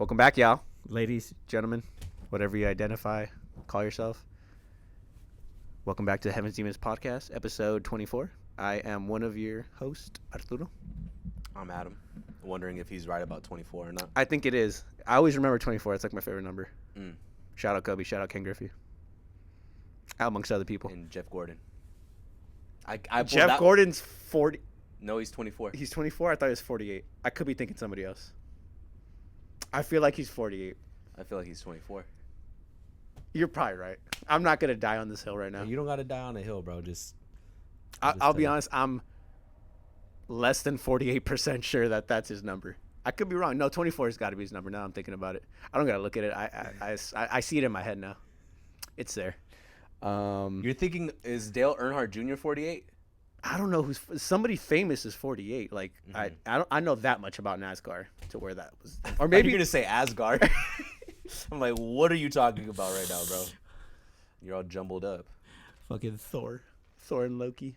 Welcome back, y'all. Ladies, gentlemen, whatever you call yourself. Welcome back to the Heavens Demons podcast, episode 24. I am one of your hosts, Arturo. I'm Adam. Wondering if he's right about 24 or not. I think it is. I always remember 24. It's like my favorite number. Mm. Shout out Kobe. Shout out Ken Griffey. Amongst other people. And Jeff Gordon. Jeff Gordon's 40. No, he's 24. He's 24? I thought he was 48. I could be thinking somebody else. I feel like he's 48. I feel like he's 24. You're probably right. I'm not going to die on this hill right now. You don't got to die on a hill, bro. I'll be honest. I'm less than 48% sure that that's his number. I could be wrong. No, 24 has got to be his number. Now I'm thinking about it. I don't got to look at it. I see it in my head now. It's there. You're thinking, is Dale Earnhardt Jr. 48? I don't know who's somebody famous is 48. Like I know that much about NASCAR to where that was. Or maybe you're gonna say Asgard. I'm like, what are you talking about right now, bro? You're all jumbled up. Fucking Thor and Loki.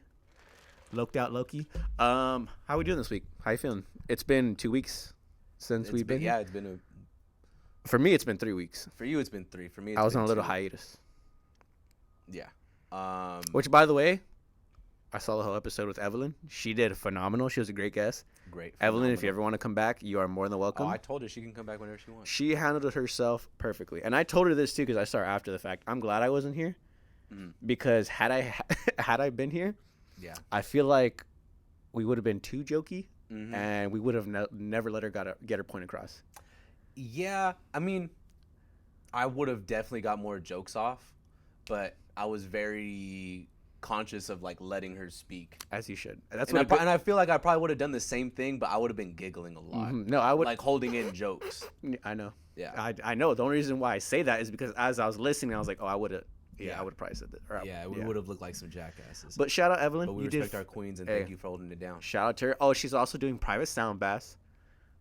Loked out Loki. How we doing this week? How you feeling? It's been 2 weeks since we've been. Yeah, it's been For me, it's been 3 weeks. For you, it's been 3. For me, I was on a little 2. hiatus. Yeah. Which, by the way, I saw the whole episode with Evelyn. She did phenomenal. She was a great guest. Great. Evelyn, if you ever want to come back, you are more than welcome. Oh, I told her she can come back whenever she wants. She handled herself perfectly. And I told her this, too, because I saw her after the fact. I'm glad I wasn't here. Because had I been here, yeah, I feel like we would have been too jokey. And we would have never let her get her point across. Yeah, I mean, I would have definitely got more jokes off. But I was very conscious of like letting her speak, as you should. That's and I feel like I probably would have done the same thing, but I would have been giggling a lot. No, I would like holding in jokes. I know. Yeah, I know. The only reason why I say that is because as I was listening, I was like, oh, I would have. Yeah, I would have probably said that. Yeah, we would have looked like some jackasses. But shout out Evelyn. But we respect our queens, and thank you for holding it down. Shout out to her. Oh, she's also doing private sound baths.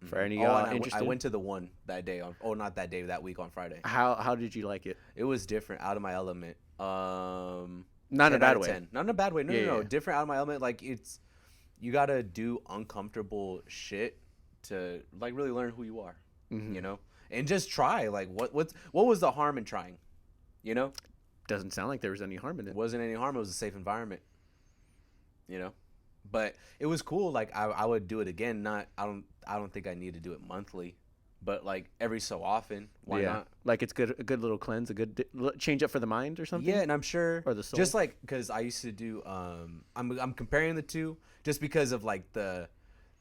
For any y'all interested. I went to the one that day not that day, that week on Friday. How did you like it? It was different, out of my element. Not in a bad way. 10. Not in a bad way. No. Different, out of my element. Like you gotta do uncomfortable shit to like really learn who you are. You know, and just try. Like what was the harm in trying? You know, doesn't sound like there was any harm in it. Wasn't any harm. It was a safe environment. You know, but it was cool. Like I would do it again. I don't think I need to do it monthly, but like every so often. Why not? Like it's a good little cleanse, a good change up for the mind or something. Yeah, and I'm sure or the soul. Just like because I used to do. I'm comparing the two just because of like the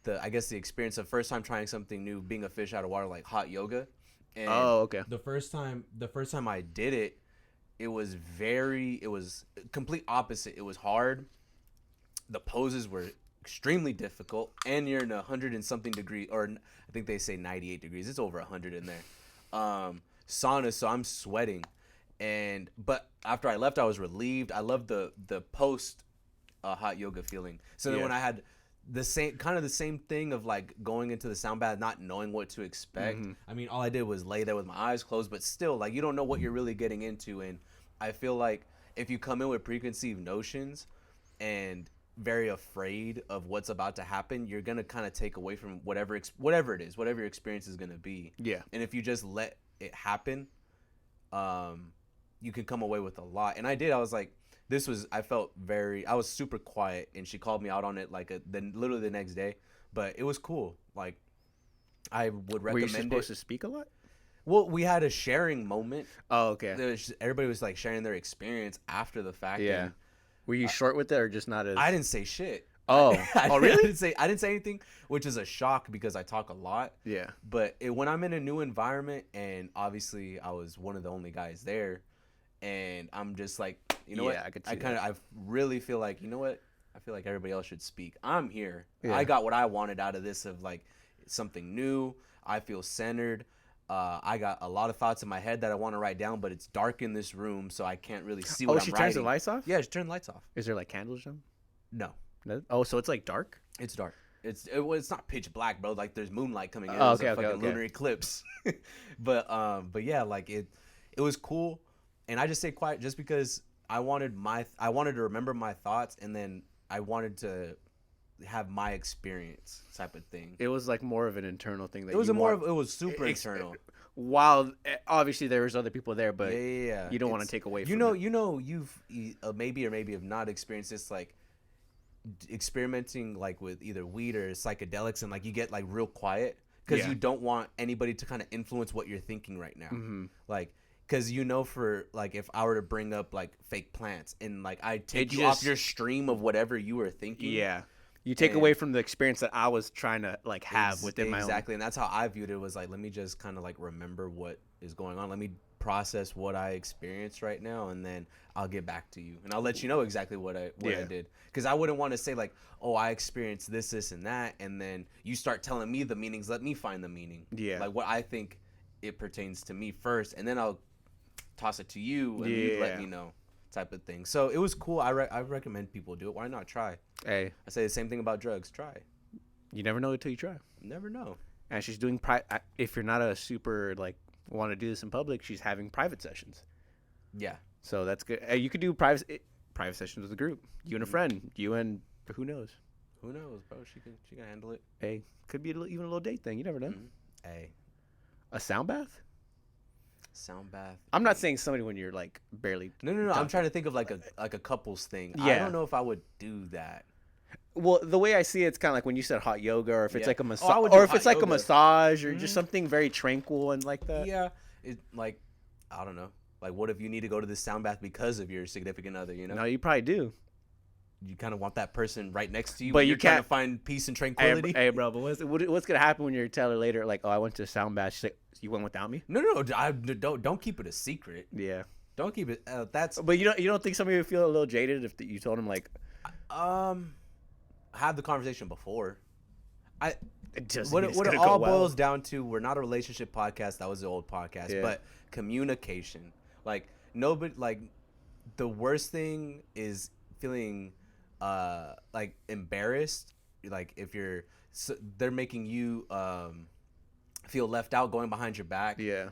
I guess the experience of first time trying something new, being a fish out of water, like hot yoga. And okay. The first time I did it, it was complete opposite. It was hard. The poses were extremely difficult, and you're in 100 and something degree, or I think they say 98 degrees. It's over 100 in there. Sauna, so I'm sweating, but after I left, I was relieved. I loved the post hot yoga feeling. So then when I had the same thing of like going into the sound bath, not knowing what to expect. I mean, all I did was lay there with my eyes closed, but still, like, you don't know what you're really getting into. And I feel like if you come in with preconceived notions and very afraid of what's about to happen, you're gonna kind of take away from whatever it is, whatever your experience is gonna be. Yeah. And if you just let it happen, you can come away with a lot. And I did. I was like, I was super quiet, and she called me out on it like literally the next day. But it was cool. Like, I would recommend it. Were you supposed to speak a lot? Well, we had a sharing moment. Oh, okay. Everybody was like sharing their experience after the fact. Yeah. Were you short with it or just not as? I didn't say shit. Oh, really? I didn't say anything, which is a shock because I talk a lot. Yeah. But when I'm in a new environment, and obviously I was one of the only guys there, and I'm just like, you know what? I really feel like, you know what? I feel like everybody else should speak. I'm here. Yeah. I got what I wanted out of this, of like something new. I feel centered. I got a lot of thoughts in my head that I want to write down, but it's dark in this room, so I can't really see what I'm writing. Oh, she turns the lights off? Yeah, she turned the lights off. Is there like candles on? No. Oh, so it's like dark? It's dark. It's not pitch black, bro. Like there's moonlight coming in. Oh, okay. Lunar eclipse. but yeah, like it was cool. And I just stayed quiet just because I wanted to remember my thoughts, and then I wanted to have my experience type of thing. It was like more of an internal thing that It was you a more want. of it was super ex- internal. While obviously there was other people there, but Yeah. you don't want to take away You from know, it. you've maybe or maybe have not experienced this, like experimenting like with either weed or psychedelics, and like you get like real quiet because Yeah. you don't want anybody to kind of influence what you're thinking right now. Mhm. Like, because for like if I were to bring up like fake plants and like I take It you off just- your stream of whatever you were thinking. Yeah. You take And- away from the experience that I was trying to like have within my own. Exactly, and that's how I viewed it. Was like, let me just kind of like remember what is going on. Let me process what I experienced right now, and then I'll get back to you, and I'll let you know exactly what I Yeah. did. Because I wouldn't want to say like, oh, I experienced this, and that, and then you start telling me the meanings. Let me find the meaning. Yeah. Like what I think it pertains to me first, and then I'll toss it to you, and you let Yeah. me know, type of thing. So it was cool. I recommend people do it. Why not try? Hey, I say the same thing about drugs. Try. you never know until you try. Never know. And she's doing if you're not a super like want to do this in public, she's having private sessions. Yeah. So that's good. You could do private sessions with a group. You and a friend. You and who knows? Who knows, bro? She can handle it. Hey, could be even a little date thing. You never know. Mhm. Hey, A sound bath. sound bath. I'm not saying somebody when you're like barely. No. I'm done. trying to think of like a couples thing. I Yeah. don't know if I would do that. Well, the way I see it, it's kind of like when you said hot yoga, or if it's Yeah. like a Oh, I massage, would do or if hot it's like a yoga. massage, or just Mhm. something very tranquil and like that. Yeah. It like I don't know. Like, what if you need to go to this sound bath because of your significant other? You know, No, you probably do. you kind of want that person right next to you. But when you you're trying can't- to find peace and Hey, tranquility. hey, bro, but what's gonna happen when you tell her later, like, oh, I went to a sound bath? She's like, you went without me? No. Don't keep it a secret. Yeah. Don't keep it. That's But you don't think somebody would feel a little jaded if you told him like, have the conversation before. it just What it's it gonna all go well. boils down to, we're not a relationship podcast. That was the old podcast, Yeah. but communication. Like nobody, like the worst thing is feeling like embarrassed. Like if they're making you feel left out, going behind your back. Yeah.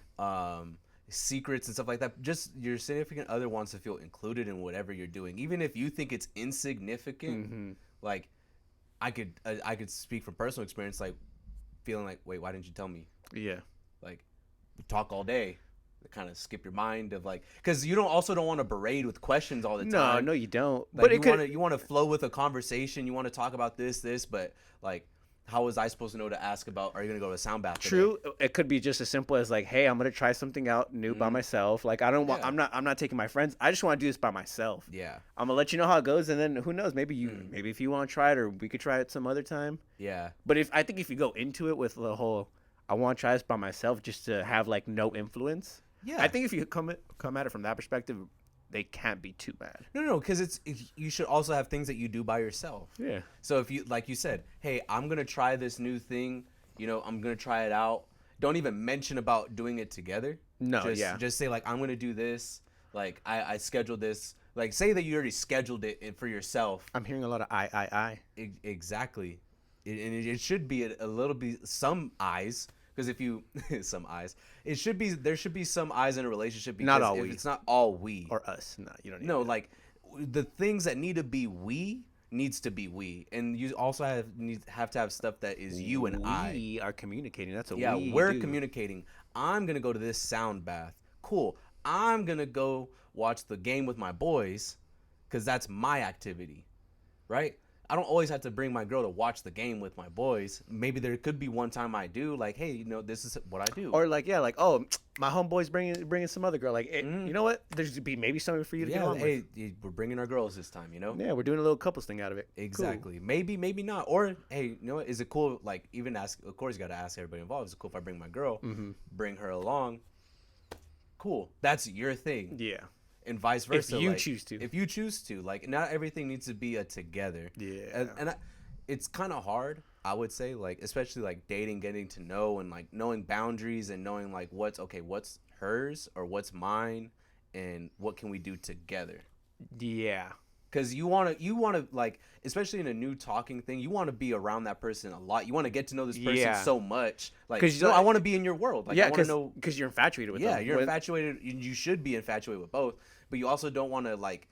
Secrets and stuff like that. Just your significant other wants to feel included in whatever you're doing, even if you think it's insignificant. Mhm. Like I could speak from personal experience, like feeling like, wait, why didn't you tell me? Yeah. Like we talk all day, kind of skip your mind of like, because you don't want to berate with questions all the No, time. no, you don't. Like, But you it could. want to you want to flow with a conversation. You want to talk about this, but like, how was I supposed to know to ask about? Are you gonna go to a sound bath today? True. It could be just as simple as like, hey, I'm gonna try something out new by myself. Like I don't want. Yeah. I'm not taking my friends. I just want to do this by myself. Yeah, I'm gonna let you know how it goes, and then who knows? Maybe if you want to try it, or we could try it some other time. yeah, But I think if you go into it with the whole, I want to try this by myself, just to have like no influence. yeah. I think if you come at it from that perspective, they can't be too bad. no, because you should also have things that you do by yourself. Yeah. So if you, like you said, hey, I'm gonna try this new thing, I'm gonna try it out. Don't even mention about doing it together. No, yeah. Just say like, I'm gonna do this. Like I scheduled this. Like say that you already scheduled it for yourself. I'm hearing a lot of I. Exactly. It should be a little bit some eyes. Because if you some eyes, there should be some eyes in a relationship. Because Not all if we. it's not all we. Or us. No, you don't need No, that. like the things that need to be we needs to be we, and you also have to have stuff that is you and I. We are communicating. That's what Yeah, we're communicating. I'm gonna go to this sound bath. Cool. I'm gonna go watch the game with my boys, because that's my activity, right? I don't always have to bring my girl to watch the game with my boys. Maybe there could be one time I do, like, hey, this is what I do. Or like, yeah, like, oh, my homeboy's bringing some other girl. Like, hey, you know what? There's be maybe something for you to get on with. We're bringing our girls this time, Yeah, we're doing a little couples thing out of it. Exactly. Cool. Maybe not. Or hey, you know what? Is it cool? Like even ask. Of course, you got to ask everybody involved. Is it cool if I bring my girl? Bring her along. Cool. That's your thing. Yeah. And vice versa. If you like, choose to. If you choose to. Like not everything needs to be a together. Yeah. It's kind of hard. I would say, like, especially like dating, getting to know, and like knowing boundaries and knowing like what's hers or what's mine, and what can we do together. Yeah. Because you want to like, especially in a new talking thing, you want to be around that person a lot. You want to get to know this person so much. Like, I want to be in your world. Like, I want to know. Because you're infatuated with them. Yeah, you're infatuated. You should be infatuated with both. But you also don't want to, like,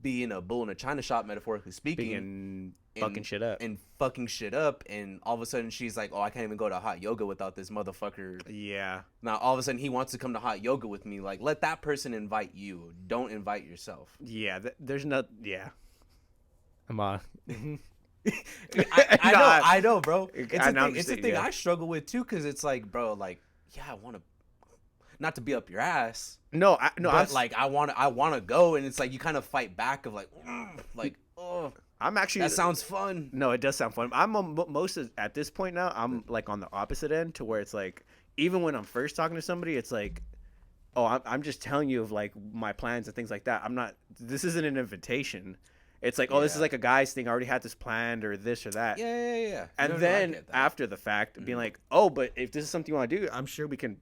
being a bull in a china shop, metaphorically speaking, Being fucking shit up. and fucking shit up, and all of a sudden she's like, oh, I can't even go to hot yoga without this motherfucker. Yeah. Now all of a sudden he wants to come to hot yoga with me. Like, let that person invite you. Don't invite yourself. Yeah. There's no. Yeah. I'm I know, bro. It's a I know, thing. It's a thing I struggle with too, because it's like, bro, like, yeah, I want to, not to be up your ass. No, But like, I want to go, and it's like you kind of fight back of like, oh, I'm actually. that sounds fun. No, it does sound fun. I'm at this point now. I'm like on the opposite end, to where it's like, even when I'm first talking to somebody, it's like, oh, I'm just telling you of like my plans and things like that. I'm not. This isn't an invitation. It's like, oh, this is Yeah. like a guy's thing. I already had this planned, or this or that. Yeah. And No, I then get that. after the fact, being like, oh, but if this is something you want to do, I'm sure we could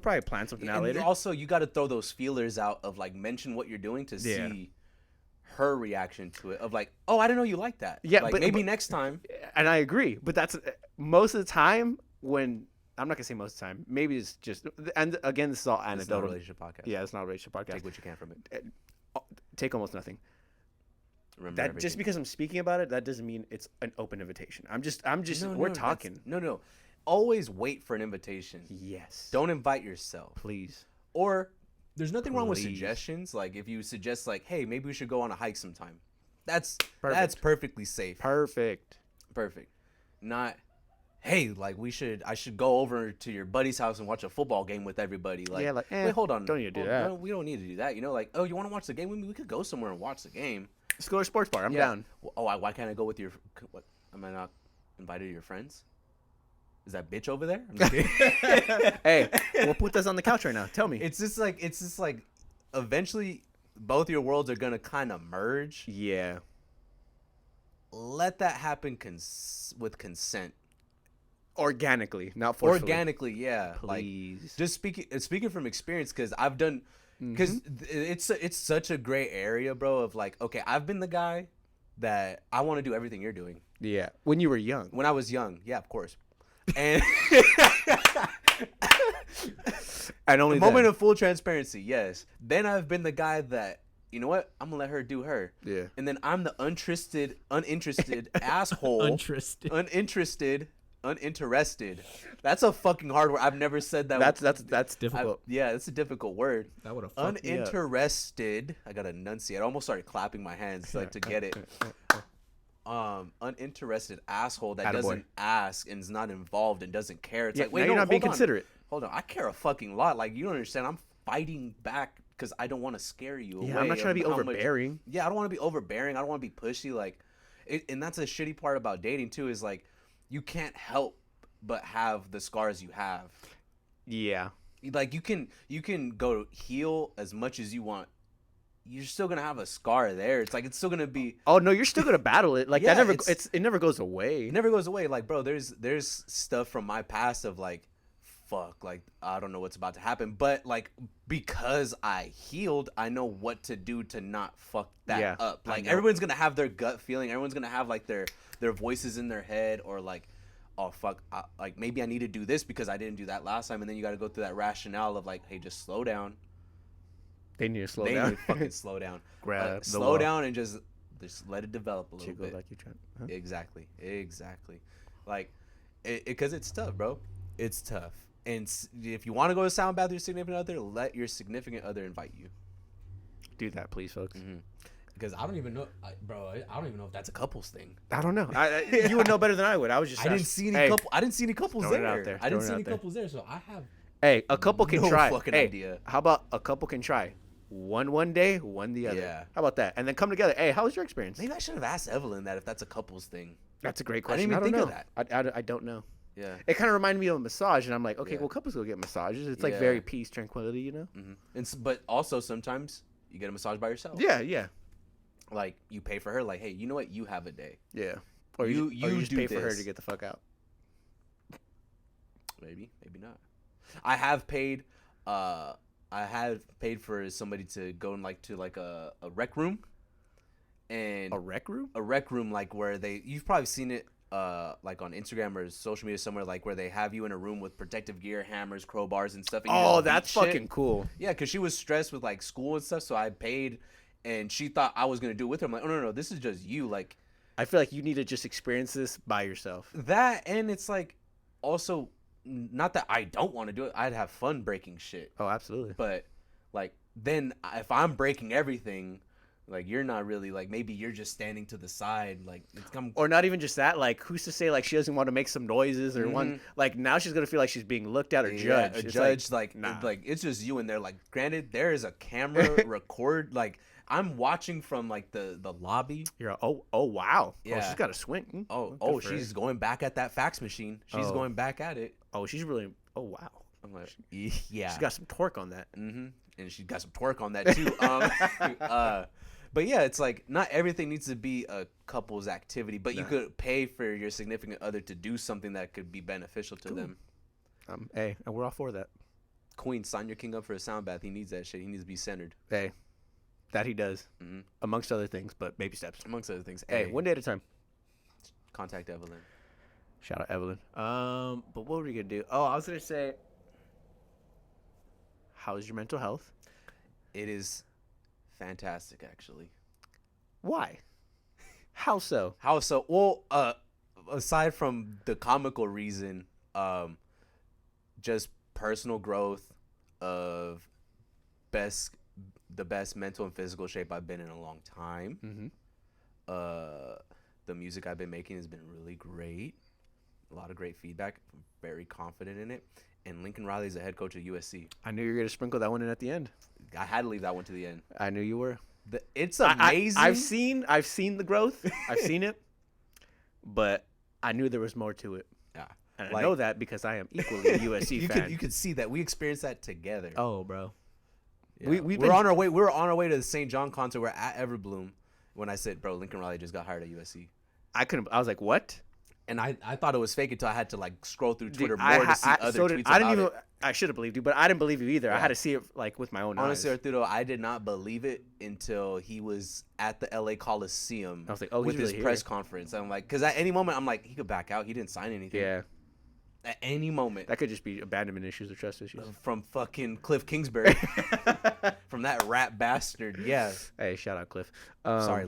probably plan something out and later. also, you got to throw those feelers out of like, mention what you're doing to Yeah. see her reaction to it. Of like, oh, I didn't know you like that. Yeah, like, but maybe next time. And I agree, but that's most of the time when I'm not gonna say most of the time. Maybe it's just, and again, this is all It's not a anecdotal. relationship podcast. Yeah, it's not a relationship podcast. Take what you can from it. Take almost nothing. Remember That everything. just because I'm speaking about it, that doesn't mean it's an open invitation. I'm just No, we're no, talking. No. Always wait for an invitation. Yes. Don't invite yourself. Please. Or there's nothing wrong with Please. suggestions. Like if you suggest like, hey, maybe we should go on a hike sometime. That's Perfect. perfectly safe. Perfect. Perfect. Not, hey, like I should go over to your buddy's house and watch a football game with everybody. Like, Yeah, like, wait, hold on. don't need to do Hold- that. No, we don't need to do that. You know, like, oh, you want to watch the game with me? We could go somewhere and watch the game. Let's go to a sports bar. I'm Yeah. down. Oh, why can't I go with your? What? Am I not invited to your friends? Is that bitch over there? I'm just kidding. Hey, we'll put this on the couch right now. Tell me. It's just like, eventually, both your worlds are gonna kind of merge. Yeah. Let that happen with consent. Organically, not forcefully. Organically, yeah. Like, Please. just speaking from experience, because I've done, because it's such a gray area, bro. Of like, okay, I've been the guy that I want to do everything you're doing. Yeah. When you were young. When I was young, yeah, of course. And And only a moment then. of full transparency, yes. Then I've been the guy that, you know what, I'm gonna let her do her. Yeah. And then I'm the uninterested asshole. Uninterested. That's a fucking hard word. I've never said that. That's difficult. Yeah, that's a difficult word. That would have fucked me up. Uninterested. I gotta enunciate. I almost started clapping my hands like to get it. Uninterested asshole that Attaboy. doesn't ask and is not involved and doesn't care. It's Yeah, like, wait, now no, you're not being hold on. considerate. Hold on, I care a fucking lot. Like, you don't understand. I'm fighting back because I don't want to scare you away. Yeah, I'm not trying to be of how much- overbearing. Yeah, I don't want to be overbearing. I don't want to be pushy. Like, and that's a shitty part about dating too. Is like, you can't help but have the scars you have. Yeah. Like, you can go heal as much as you want. You're still gonna have a scar there. It's like, it's still gonna be. Oh no, you're still gonna battle it. Like Yeah, that never. it's- It never goes away. It never goes away. Like, bro, there's stuff from my past of like, fuck, like, I don't know what's about to happen, but like, because I healed, I know what to do to not fuck that Yeah, up. I Like, know. everyone's gonna have their gut feeling. Everyone's gonna have like their voices in their head, or like, oh fuck, like maybe I need to do this because I didn't do that last time, and then you got to go through that rationale of like, hey, just slow down. They need to slow They down. need to fucking slow down. Grab the slow wall. down and just let it develop a little Jiggle bit. like you trying. Huh? Exactly. Like, because it's tough, bro. It's tough. And if you want to go to sound bath with your significant other, let your significant other invite you. Do that, please, folks. Because I don't even know, bro. I don't even know if that's a couples thing. I don't know. You would know better than I would. I was just. I didn't see any couples throwing it there. out there, I didn't throwing see it any out there. couples there, so I have. Hey, a couple can No try. fucking Hey, idea. how about a couple can try? One day, one the other. Yeah. How about that? And then come together. Hey, how was your experience? Maybe I should have asked Evelyn that if that's a couples thing. That's a great I question. didn't even don't think know. of that. I don't know. Yeah. It kind of reminded me of a massage, and I'm like, okay, Yeah. well, couples go get massages. It's like Yeah. very peace, tranquility, you know? But also sometimes you get a massage by yourself. Yeah, yeah, Like, you pay for her. Like, hey, you know what? You have a day. yeah. Or You you just do pay for her this. to get the fuck out. Maybe not. I have paid for somebody to go in like to like a rec room, and A rec room? a rec room like where you've probably seen it like on Instagram or social media somewhere, like where they have you in a room with protective gear, hammers, crowbars and stuff. And you Oh, just that's beat shit. fucking cool. Yeah, because she was stressed with like school and stuff, so I paid, and she thought I was gonna do it with her. I'm like, oh no, this is just you. Like I feel like you need to just experience this by yourself. that, and it's like also not that I don't want to do it. I'd have fun breaking shit, Oh, absolutely. but like then if I'm breaking everything, like you're not really like maybe you're just standing to the side like it's come. Or not even just that. Like, who's to say like she doesn't want to make some noises or one like now she's gonna feel like she's being looked at or judged. A It's judge nah. like it's just you in there. Like granted, there is a camera record. Like I'm watching from like the lobby. You're oh wow. Oh, Yeah. she's got a swing. Oh, she's going back at that fax machine. She's Oh. going back at it. Oh, she's really. Oh wow. I'm like, yeah. She's got some torque on that. And she's got some twerk on that too. But yeah, it's like not everything needs to be a couple's activity, but you could pay for your significant other to do something that could be beneficial to them. Hey, and we're all for that. Queen, sign your king up for a sound bath. He needs that shit. He needs to be centered. Hey, that he does, amongst other things, but baby steps. Amongst other things. Hey, one day at a time. Contact Evelyn. Shout out Evelyn. But what were we gonna do? Oh, I was gonna say, how's your mental health? It is fantastic, actually. Why? How so? How so? Well, aside from the comical reason, just personal growth of the best mental and physical shape I've been in a long time. The music I've been making has been really great. A lot of great feedback. I'm very confident in it. And Lincoln Riley is the head coach of USC. I knew you were gonna sprinkle that one in at the end. I had to leave that one to the end. I knew you were. It's amazing. I've seen the growth. I've seen it, but I knew there was more to it. Yeah. And I know that because I am equally a USC fan. You could see that we experienced that together. Oh, bro. Yeah. We're on our way. We were on our way to the St. John concert. We're at Everbloom when I said, "Bro, Lincoln Riley just got hired at USC." I was like, what? And I thought it was fake until I had to like scroll through Twitter Dude, more to see other tweets about it. I should have believed you, but I didn't believe you either. I had to see it like with my own Honestly, eyes. Arturo, I did not believe it until he was at the LA Coliseum. I was like, oh, with he's his really press here. conference. I'm like, because at any moment, I'm like, he could back out. He didn't sign anything. Yeah, At any moment. that could just be abandonment issues or trust issues. From fucking Cliff Kingsbury. From that rat bastard. Yeah. Hey, shout out Cliff. Sorry,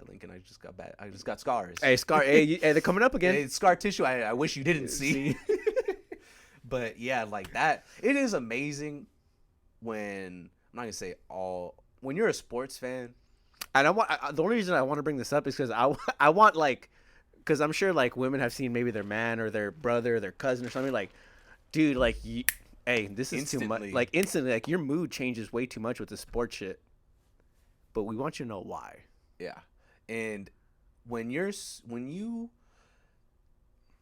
Lincoln. I just got bad. I just got scars. Hey, Scar. hey, they're coming up again. Hey, scar tissue. I wish you didn't see. But yeah, like that. It is amazing when I'm not gonna say when you're a sports fan. And the only reason I want to bring this up is because I want like, because I'm sure like women have seen maybe their man or their brother or their cousin or something like, dude, like, hey, this is too much. Like instantly, like your mood changes way too much with the sports shit. But we want you to know why. Yeah, and when you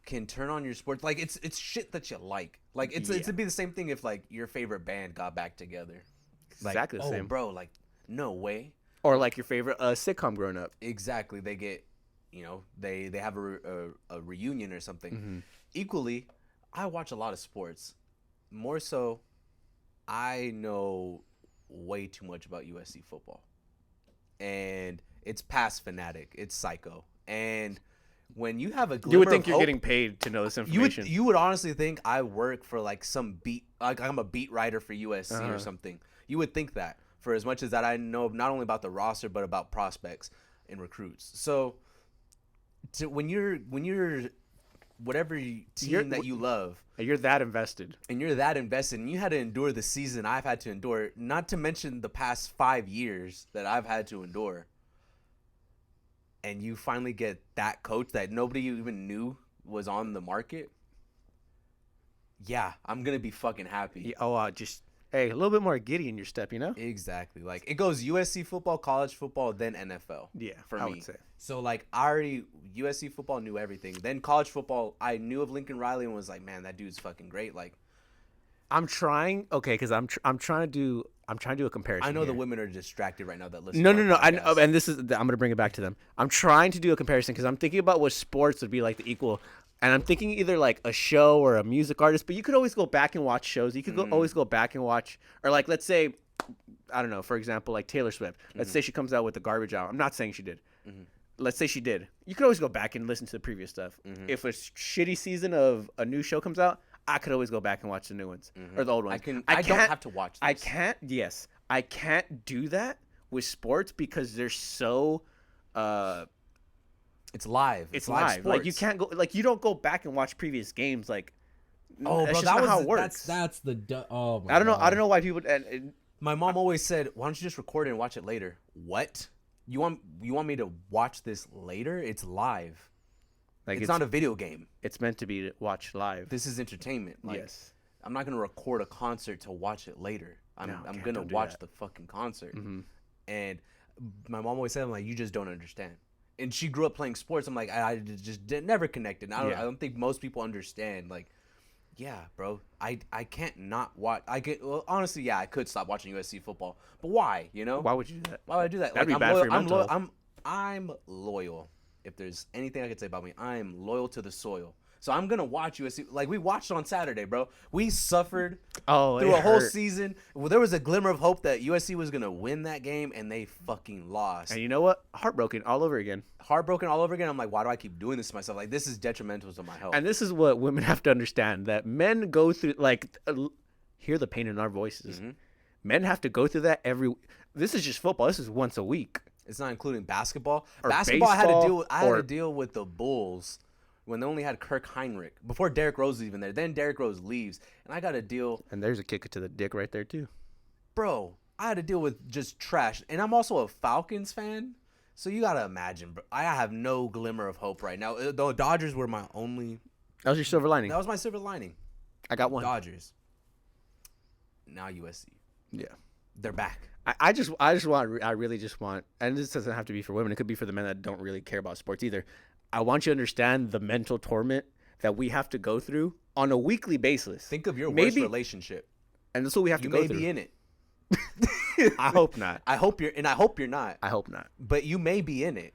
can turn on your sports, like it's shit that you like. Like it'd be the same thing if like your favorite band got back together. Like, Exactly the same. bro. Like no way. Or like your favorite sitcom growing up. Exactly. They get, they have a reunion or something. Equally, I watch a lot of sports. More so, I know way too much about USC football. And it's past fanatic. It's psycho. And when you have a glimmer You would think of you're hope, getting paid to know this information. you would honestly think I work for like some like I'm a beat writer for USC or something. You would think that for as much as that I know not only about the roster but about prospects and recruits. So when you're whatever team that you love You're that invested. and you're that invested and you had to endure the season I've had to endure, not to mention the past 5 years that I've had to endure, and you finally get that coach that nobody even knew was on the market, yeah, I'm going to be fucking happy. Just, hey, a little bit more giddy in your step, you know? Exactly. Like it goes USC football, college football, then NFL. Yeah, for I me. would say. So like I already USC football knew everything. Then college football, I knew of Lincoln Riley and was like, man, that dude's fucking great. Like I'm trying, because I'm trying to do a comparison. I know here. the women are distracted right now that listen. No. to our I know, podcast. and this is I'm gonna bring it back to them. I'm trying to do a comparison because I'm thinking about what sports would be like the equal, and I'm thinking either like a show or a music artist. But you could always go back and watch shows. You could always go back and watch, or like let's say, I don't know, for example, like Taylor Swift. Let's say she comes out with the garbage album. I'm not saying she did. Let's say she did. You could always go back and listen to the previous stuff. If a shitty season of a new show comes out, I could always go back and watch the new ones or the old ones. I don't can't- have to watch this. I can't. Yes, I can't do that with sports because they're so It's live. it's live. live. Like you can't go like you don't go back and watch previous games. Like Oh, that's bro, just that not was how it works. That's the oh my I don't know. God. I don't know why people and My mom always said, "Why don't you just record it and watch it later?" What? You want me to watch this later? It's live. like It's not a video game. it's meant to be watched live. This is entertainment. Like, Yes. I'm not gonna record a concert to watch it later. I'm No, I'm okay, gonna don't do watch that. the fucking concert. Mm-hmm. And my mom always said, "I'm like, you just don't understand." And she grew up playing sports. I'm like, I just never connected. Yeah. I don't think most people understand. Like, yeah, bro, I can't not watch. Well, honestly, yeah, I could stop watching USC football, but why? You know, Why would you do that? why would I do that? That'd be I'm bad for loyal, your I'm mental loyal. health. I'm loyal. If there's anything I could say about me, I am loyal to the soil. So I'm gonna watch USC. Like we watched on Saturday, bro. We suffered Oh, through it a whole hurt. season. Well, there was a glimmer of hope that USC was gonna win that game, and they fucking lost. And you know what? Heartbroken all over again. Heartbroken all over again. I'm like, why do I keep doing this to myself? Like, this is detrimental to my health. And this is what women have to understand that men go through like hear the pain in our voices. Mm-hmm. Men have to go through that this is just football. This is once a week. It's not including basketball. Or Basketball, I had baseball, to deal with the Bulls when they only had Kirk Heinrich before Derrick Rose was even there. Then Derrick Rose leaves, and I got to deal. And there's a kick to the dick right there too. Bro, I had to deal with just trash. And I'm also a Falcons fan, so you gotta imagine, bro. I have no glimmer of hope right now. The Dodgers were my only. That was your silver lining. That was my silver lining. I got one. Dodgers. Now USC. Yeah. They're back. I really just want, and this doesn't have to be for women. It could be for the men that don't really care about sports either. I want you to understand the mental torment that we have to go through on a weekly basis. Think of your worst Maybe- relationship. And that's what we have You to go may through. be in it. I hope not. I hope you're not. I hope not. But you may be in it.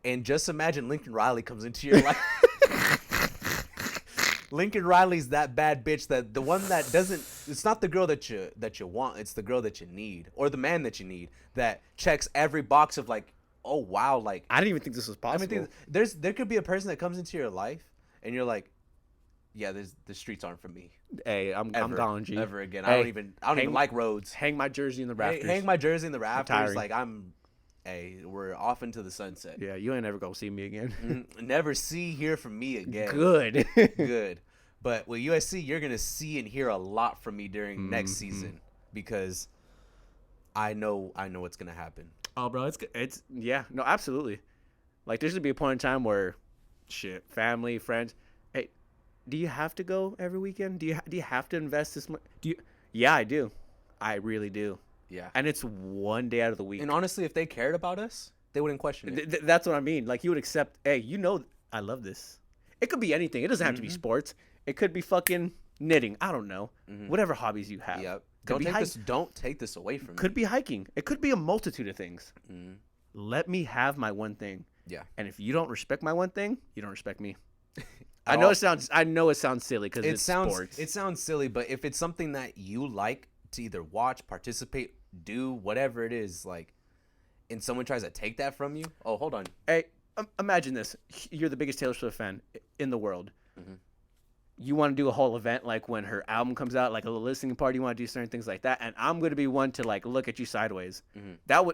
And just imagine Lincoln Riley comes into your life. Lincoln Riley's that bad bitch, that the one that doesn't. It's not the girl that you want. It's the girl that you need, or the man that you need, that checks every box of like, oh wow, like I didn't even think this was I possible. mean, there could be a person that comes into your life, and you're like, yeah, the streets aren't for me. Hey, I'm gone, G. Ever again. Hey, I don't even hang- like roads. Hang my jersey in the rafters. Hang my jersey in the rafters. Retiring. Like hey, we're off into the sunset. Yeah, you ain't never gonna see me again. Never hear from me again. Good. Good. But with USC, you're gonna see and hear a lot from me during next season, because I know what's gonna happen. Oh, bro, it's yeah, no, absolutely. Like, there's gonna be a point in time where, shit, family, friends. Hey, do you have to go every weekend? Do you have to invest this much? Yeah, I do. I really do. Yeah. And it's one day out of the week. And honestly, if they cared about us, they wouldn't question it. That's what I mean. Like, you would accept. Hey, I love this. It could be anything. It doesn't have to be sports. It could be fucking knitting. I don't know. Whatever hobbies you have. Yep. Could be Don't take this away from me. Could be hiking. It could be a multitude of things. Let me have my one thing. Yeah. And if you don't respect my one thing, you don't respect me. I know it sounds silly because it's sports. It sounds silly, but if it's something that you like to either watch, participate, do, whatever it is, like, and someone tries to take that from you, oh, hold on. Hey, imagine this. You're the biggest Taylor Swift fan in the world. You want to do a whole event like when her album comes out, like a little listening party. You want to do certain things like that, and I'm going to be one to like look at you sideways.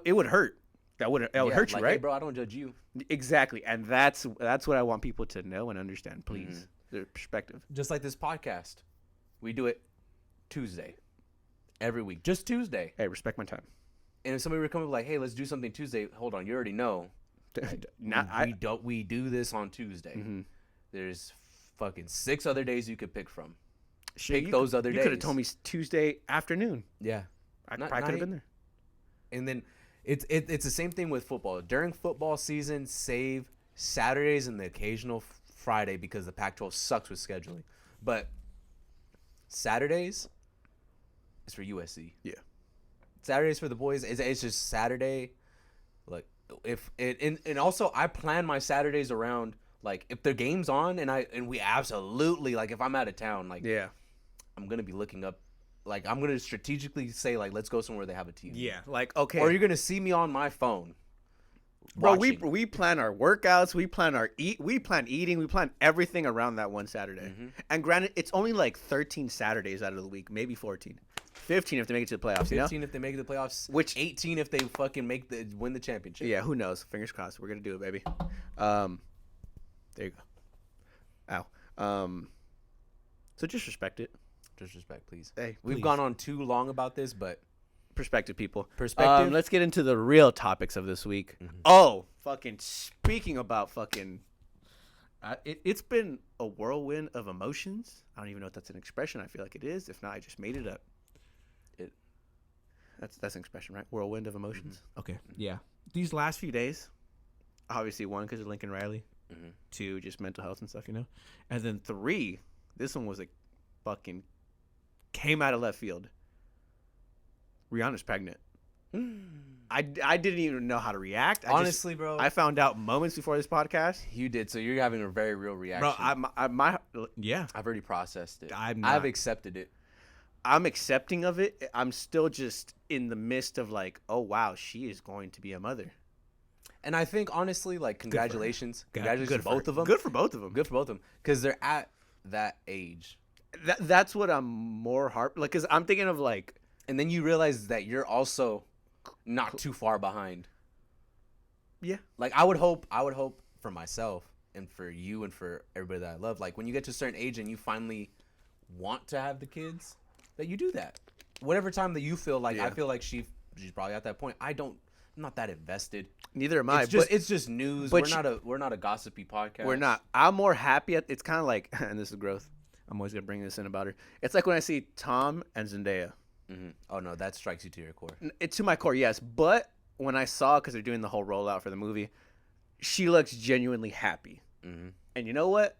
It would hurt. That would hurt you, like, right? Hey, bro, I don't judge you. Exactly, and that's what I want people to know and understand. Please, their perspective. Just like this podcast, we do it Tuesday, every week, just Tuesday. Hey, respect my time. And if somebody were coming like, hey, let's do something Tuesday, hold on, you already know. We do this on Tuesday. There's fucking 6 other days you could pick from. Pick those other days. You could have told me Tuesday afternoon. Yeah, I probably could have been there. And then it's the same thing with football. During football season, save Saturdays and the occasional Friday, because the Pac-12 sucks with scheduling. But Saturdays is for USC. Yeah. Saturdays for the boys. It's just Saturday. Like, and also I plan my Saturdays around, like, if the game's on and we absolutely, like, if I'm out of town, like, Yeah. I'm gonna be looking up, like, I'm gonna strategically say, like, let's go somewhere they have a TV. Yeah. Like, okay. Or you're gonna see me on my phone. Bro, watching. we plan our workouts, we plan eating, we plan everything around that one Saturday. Mm-hmm. And granted, it's only like 13 Saturdays out of the week, maybe 14, 15 if they make it to the playoffs. 15 if they make the playoffs. Which 18 if they fucking win the championship. Yeah, who knows? Fingers crossed. We're gonna do it, baby. There you go. Ow. So just respect it. Disrespect, please. Hey, We've please. gone on too long about this, but Perspective, people. Perspective. Let's get into the real topics of this week. Mm-hmm. Oh, fucking speaking about fucking. It's been a whirlwind of emotions. I don't even know if that's an expression. I feel like it is. If not, I just made it up. That's an expression, right? Whirlwind of emotions. Mm-hmm. Okay. Yeah. These last few days, obviously, 1, because of Lincoln Riley. Mm-hmm. 2, just mental health and stuff, you know. And then 3, this one was like fucking came out of left field. Rihanna's pregnant. I didn't even know how to react. Honestly, bro, I found out moments before this podcast. you did. So you're having a very real reaction. Bro, yeah, I've already processed it. I'm I've not. accepted it. I'm accepting of it. I'm still just in the midst of like, oh wow, she is going to be a mother. And I think honestly, like, congratulations, congratulations Good to for both her. of them. Good for both of them. Good for both of them, because they're at that age. That's what I'm more because I'm thinking of like, And then you realize that you're also not too far behind. yeah, Like, I would hope for myself and for you and for everybody that I love, like, when you get to a certain age and you finally want to have the kids, that you do that. Whatever time that you feel like, Yeah. I feel like she's probably at that point. I'm not that invested. neither am I. It's just news. but We're not a gossipy podcast. We're not. I'm more happy. It's kind of like, and this is growth. I'm always gonna bring this in about her. It's like when I see Tom and Zendaya. Mm-hmm. Oh no, that strikes you to your core. It's to my core, yes. But when I saw, because they're doing the whole rollout for the movie, she looks genuinely happy. Mm-hmm. And you know what?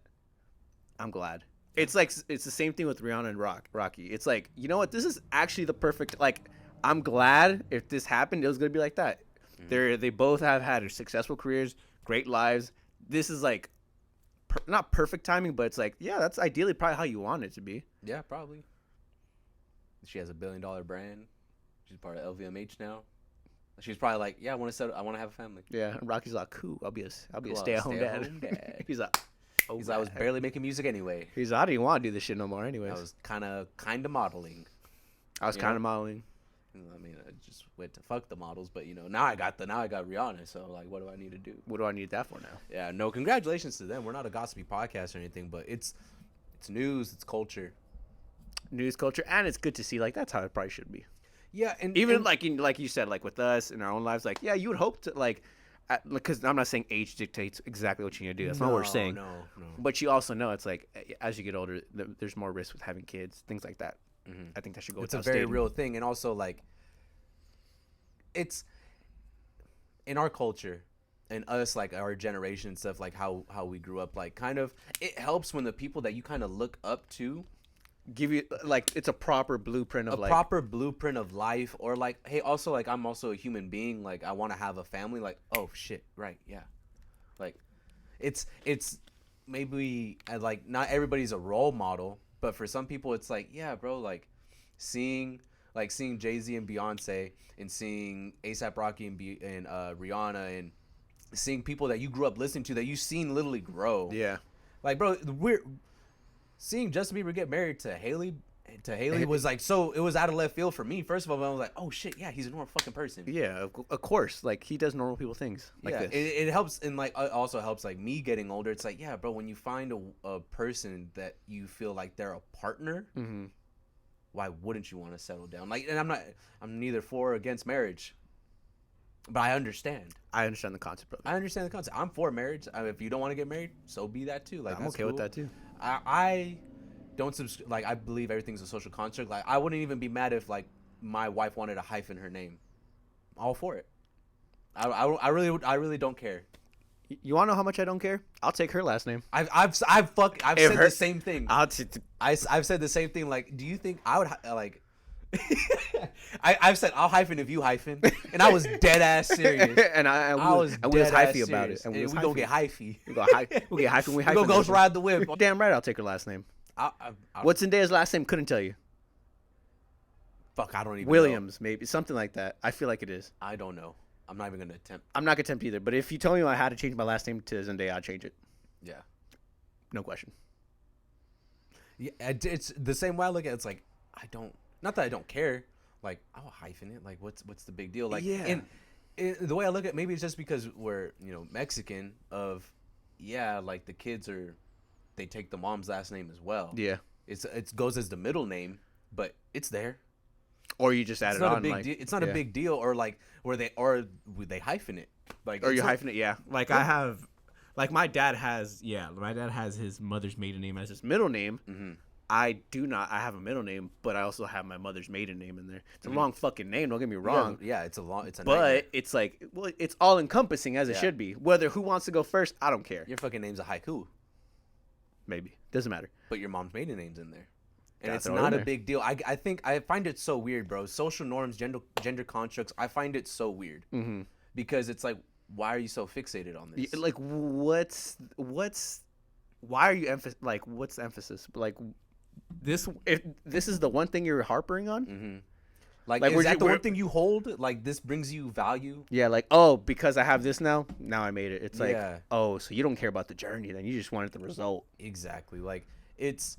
I'm glad. It's like it's the same thing with Rihanna and Rocky. It's like, you know what? This is actually the perfect. Like, I'm glad if this happened, it was gonna be like that. They both have had successful careers, great lives. This is like, not perfect timing, but it's like, yeah, that's ideally probably how you want it to be. Yeah, probably. She has $1 billion brand. She's part of LVMH now. She's probably like, yeah, I want to have a family. Yeah, and Rocky's like, cool. I'll be a Cool, stay-at-home stay-at-home dad. dad. He's like, oh, He's like, I was barely making music anyway. He's like, I didn't want to do this shit no more, anyways. I was kind of modeling. I was you kind know? of modeling. I mean, I just went to fuck the models, but now I got Rihanna. So like, what do I need to do? What do I need that for now? Yeah, no, congratulations to them. We're not a gossipy podcast or anything, but it's news, it's culture. News culture, and it's good to see. Like, that's how it probably should be. Yeah, and Even like you said, like with us in our own lives, like, yeah, you would hope to because I'm not saying age dictates exactly what you need to do. That's not what we're saying. No. But you also know it's like as you get older, there's more risk with having kids, things like that. Mm-hmm. I think that should go. It's a without very stating. real thing, and also like, it's in our culture and us, like our generation and stuff, like how we grew up. Like, kind of, it helps when the people that you kind of look up to Give you like it's a proper blueprint of proper blueprint of life, or like, hey, also like I'm also a human being. Like, I want to have a family. Like, oh shit, right, yeah. Like, it's maybe like not everybody's a role model, but for some people it's like, yeah, bro, like seeing Jay-Z and Beyonce, and seeing A$AP Rocky and Rihanna, and seeing people that you grew up listening to, that you've seen literally grow. Yeah. Like, bro, seeing Justin Bieber get married to Haley was like, so it was out of left field for me. First of all, I was like, oh shit, yeah, he's a normal fucking person. Yeah, of course. Like, he does normal people things like Yeah, this. it helps, and like it also helps like me getting older. It's like, yeah, bro, when you find a person that you feel like they're a partner, Mm-hmm. why wouldn't you want to settle down? Like, and I'm neither for or against marriage, but I understand. I understand the concept of it. I understand the concept. I'm for marriage. If you don't want to get married, so be that too. Like, I'm that's okay with cool. that too. I don't like, I believe everything's a social construct. Like, I wouldn't even be mad if like my wife wanted to hyphen her name. All for it. I really don't care. You want to know how much I don't care? I'll take her last name. I've said the same thing. I've said the same thing. Like, do you think I would like? I've said I'll hyphen if you hyphen, and I was dead ass serious. and we was hyphy about it. And we gonna get hyphy. We get hyphy. We gonna ghost ride the whip. Damn right, I'll take her last name. What's Zendaya's last name? Couldn't tell you. Fuck, I don't even Williams, maybe something like that. I feel like it is. I don't know. I'm not even gonna attempt. I'm not gonna tempt either. But if you told me I had to change my last name to Zendaya, I'd change it. Yeah. No question. Yeah, it's the same way I look at it. It's like I don't, not that I don't care. Like I'll hyphen it. Like what's the big deal? Like Yeah. and the way I look at, maybe it's just because we're Mexican. Like the kids they take the mom's last name as well. Yeah. It goes as the middle name, but it's there. Or you just add It's it not on. a big like, deal. It's not a yeah. big deal. Or like where they hyphen it. Like Or you it's like- hyphen it. Yeah. Like I have, like my dad has his mother's maiden name as his Middle name. Mhm. I do not. I have a middle name, but I also have my mother's maiden name in there. It's a Mhm. long fucking name. Don't get me wrong. Yeah, it's a nightmare. But it's like, well, it's all encompassing as it Yeah. should be. Whether who wants to go first, I don't care. Your fucking name's a haiku, Maybe doesn't matter. but your mom's maiden name's in there. And Gotta it's throw it in not a there. big deal. I think I find it so weird, bro. Social norms, gender constructs. I find it so weird Mm-hmm. because it's like, why are you so fixated on this? Like, what's why are you like, what's the emphasis? Like, if this is the one thing you're harping on, Mm-hmm. Like Like, is where'd that you- the where- one thing you hold? Like this brings you value? yeah, like, oh, because I have this now I made it. It's like, Yeah. oh, so you don't care about the journey, then you just wanted the result. Exactly. Like it's,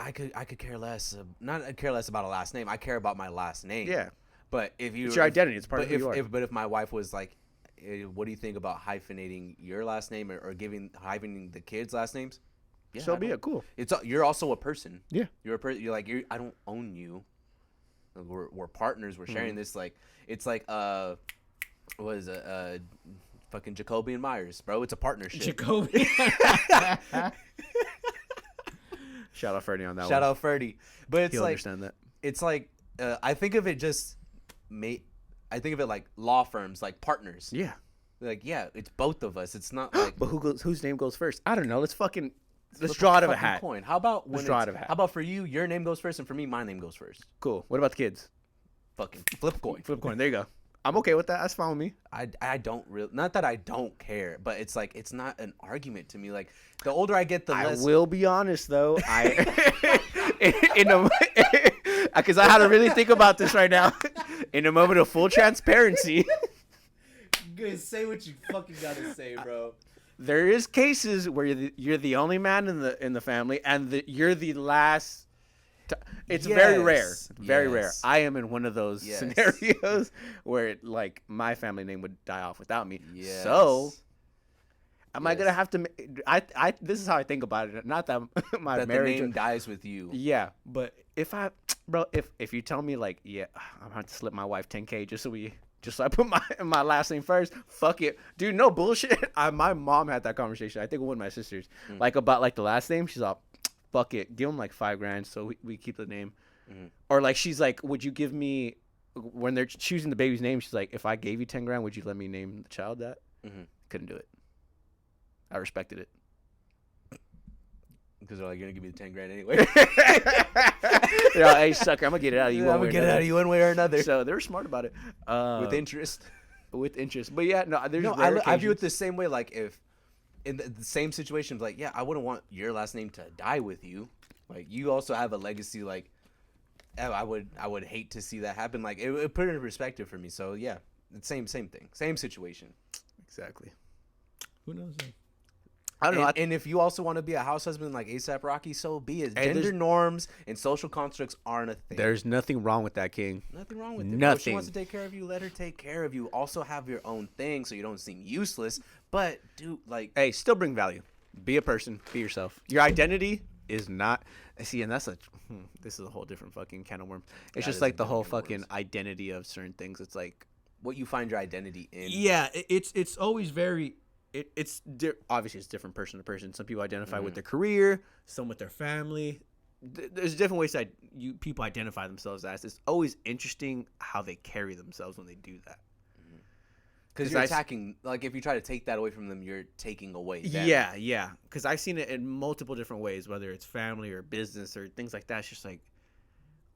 I could care less. Not care less about a last name. I care about my last name. Yeah, But if you, it's your identity. It's part but of who you are. but if my wife was like, what do you think about hyphenating your last name or hyphenating the kids' last names? Yeah, so I be don't- it. Cool. You're also a person. Yeah. You're a person. You're like I don't own you. We're partners. We're sharing Mm-hmm. this. Like it's like what is it? Fucking Jacoby and Myers, bro. It's a partnership. Jacoby. Shout out Freddie on that Shout one. out Ferdy. But it's He'll like understand that. it's like I think of it I think of it like law firms, like partners. Yeah. Like yeah, it's both of us. It's not like But whose name goes first? I don't know. Let's flip draw out of a fucking hat. coin. How about when Let's draw it's- out of a hat. How about for you, your name goes first, and for me, my name goes first. Cool. What about the kids? Fucking flip coin. Flip coin. There you go. I'm okay with that. That's fine with me. I don't really, not that I don't care, but it's like it's not an argument to me. Like the older I get, the I less. will be honest though. Because I had to really think about this right now. In a moment of full transparency, Good, say what you fucking gotta say, bro. there is cases where you're the only man in the family, and you're the last. It's very rare. Yes, Very rare. yes. I am in one of those Yes. scenarios where like my family name would die off without me. Yes. So am I gonna Yes. have to? I this is how I think about it. Not that my that the marriage. name dies with you. Yeah, but if you tell me like, yeah, I'm gonna have to slip my wife 10K just so I put my last name first. Fuck it, dude. No bullshit. My mom had that conversation. I think with one of my sisters, like about like the last name. She's all, fuck it, give him like $5,000 so we keep the name. Or like she's like, would you give me when they're choosing the baby's name? She's like, if I gave you 10 grand, would you let me name the child that? Mhm. Couldn't do it. I respected it. Because they're like, you're gonna give me the 10 grand anyway. They're like, hey sucker, I'm gonna get it out of you. I'm one gonna way or get it out another. of you one way or another. So they were smart about it. With interest. With interest. But yeah, no, there's No, rare I view it occasions. the same way. Like if in the same situation, like yeah, I wouldn't want your last name to die with you. Like you also have a legacy. Like I would hate to see that happen. Like it put it in perspective for me. So yeah, it's same thing, same situation. Exactly. Who knows? I don't know. And if you also want to be a house husband like ASAP Rocky, so be it. Hey, Gender there's- norms and social constructs aren't a thing. There's nothing wrong with that, King. Nothing wrong with it. Bro. If she Nothing. wants to take care of you, let her take care of you. Also have your own thing so you don't seem useless. But do like Hey, still bring value. Be a person. Be yourself. Your identity is not. See, and that's this is a whole different fucking can of worms. It's That just is like a the different whole can of fucking worms. identity of certain things. It's like what you find your identity in. Yeah, it's always very. obviously it's different person to person. Some people identify Mm-hmm. with their career. Some with their family. There's different ways that people identify themselves as. It's always interesting how they carry themselves when they do that. Because 'Cause you're I- attacking, like if you try to take that away from them, you're taking away them. Yeah. Because I've seen it in multiple different ways, whether it's family or business or things like that. It's just like,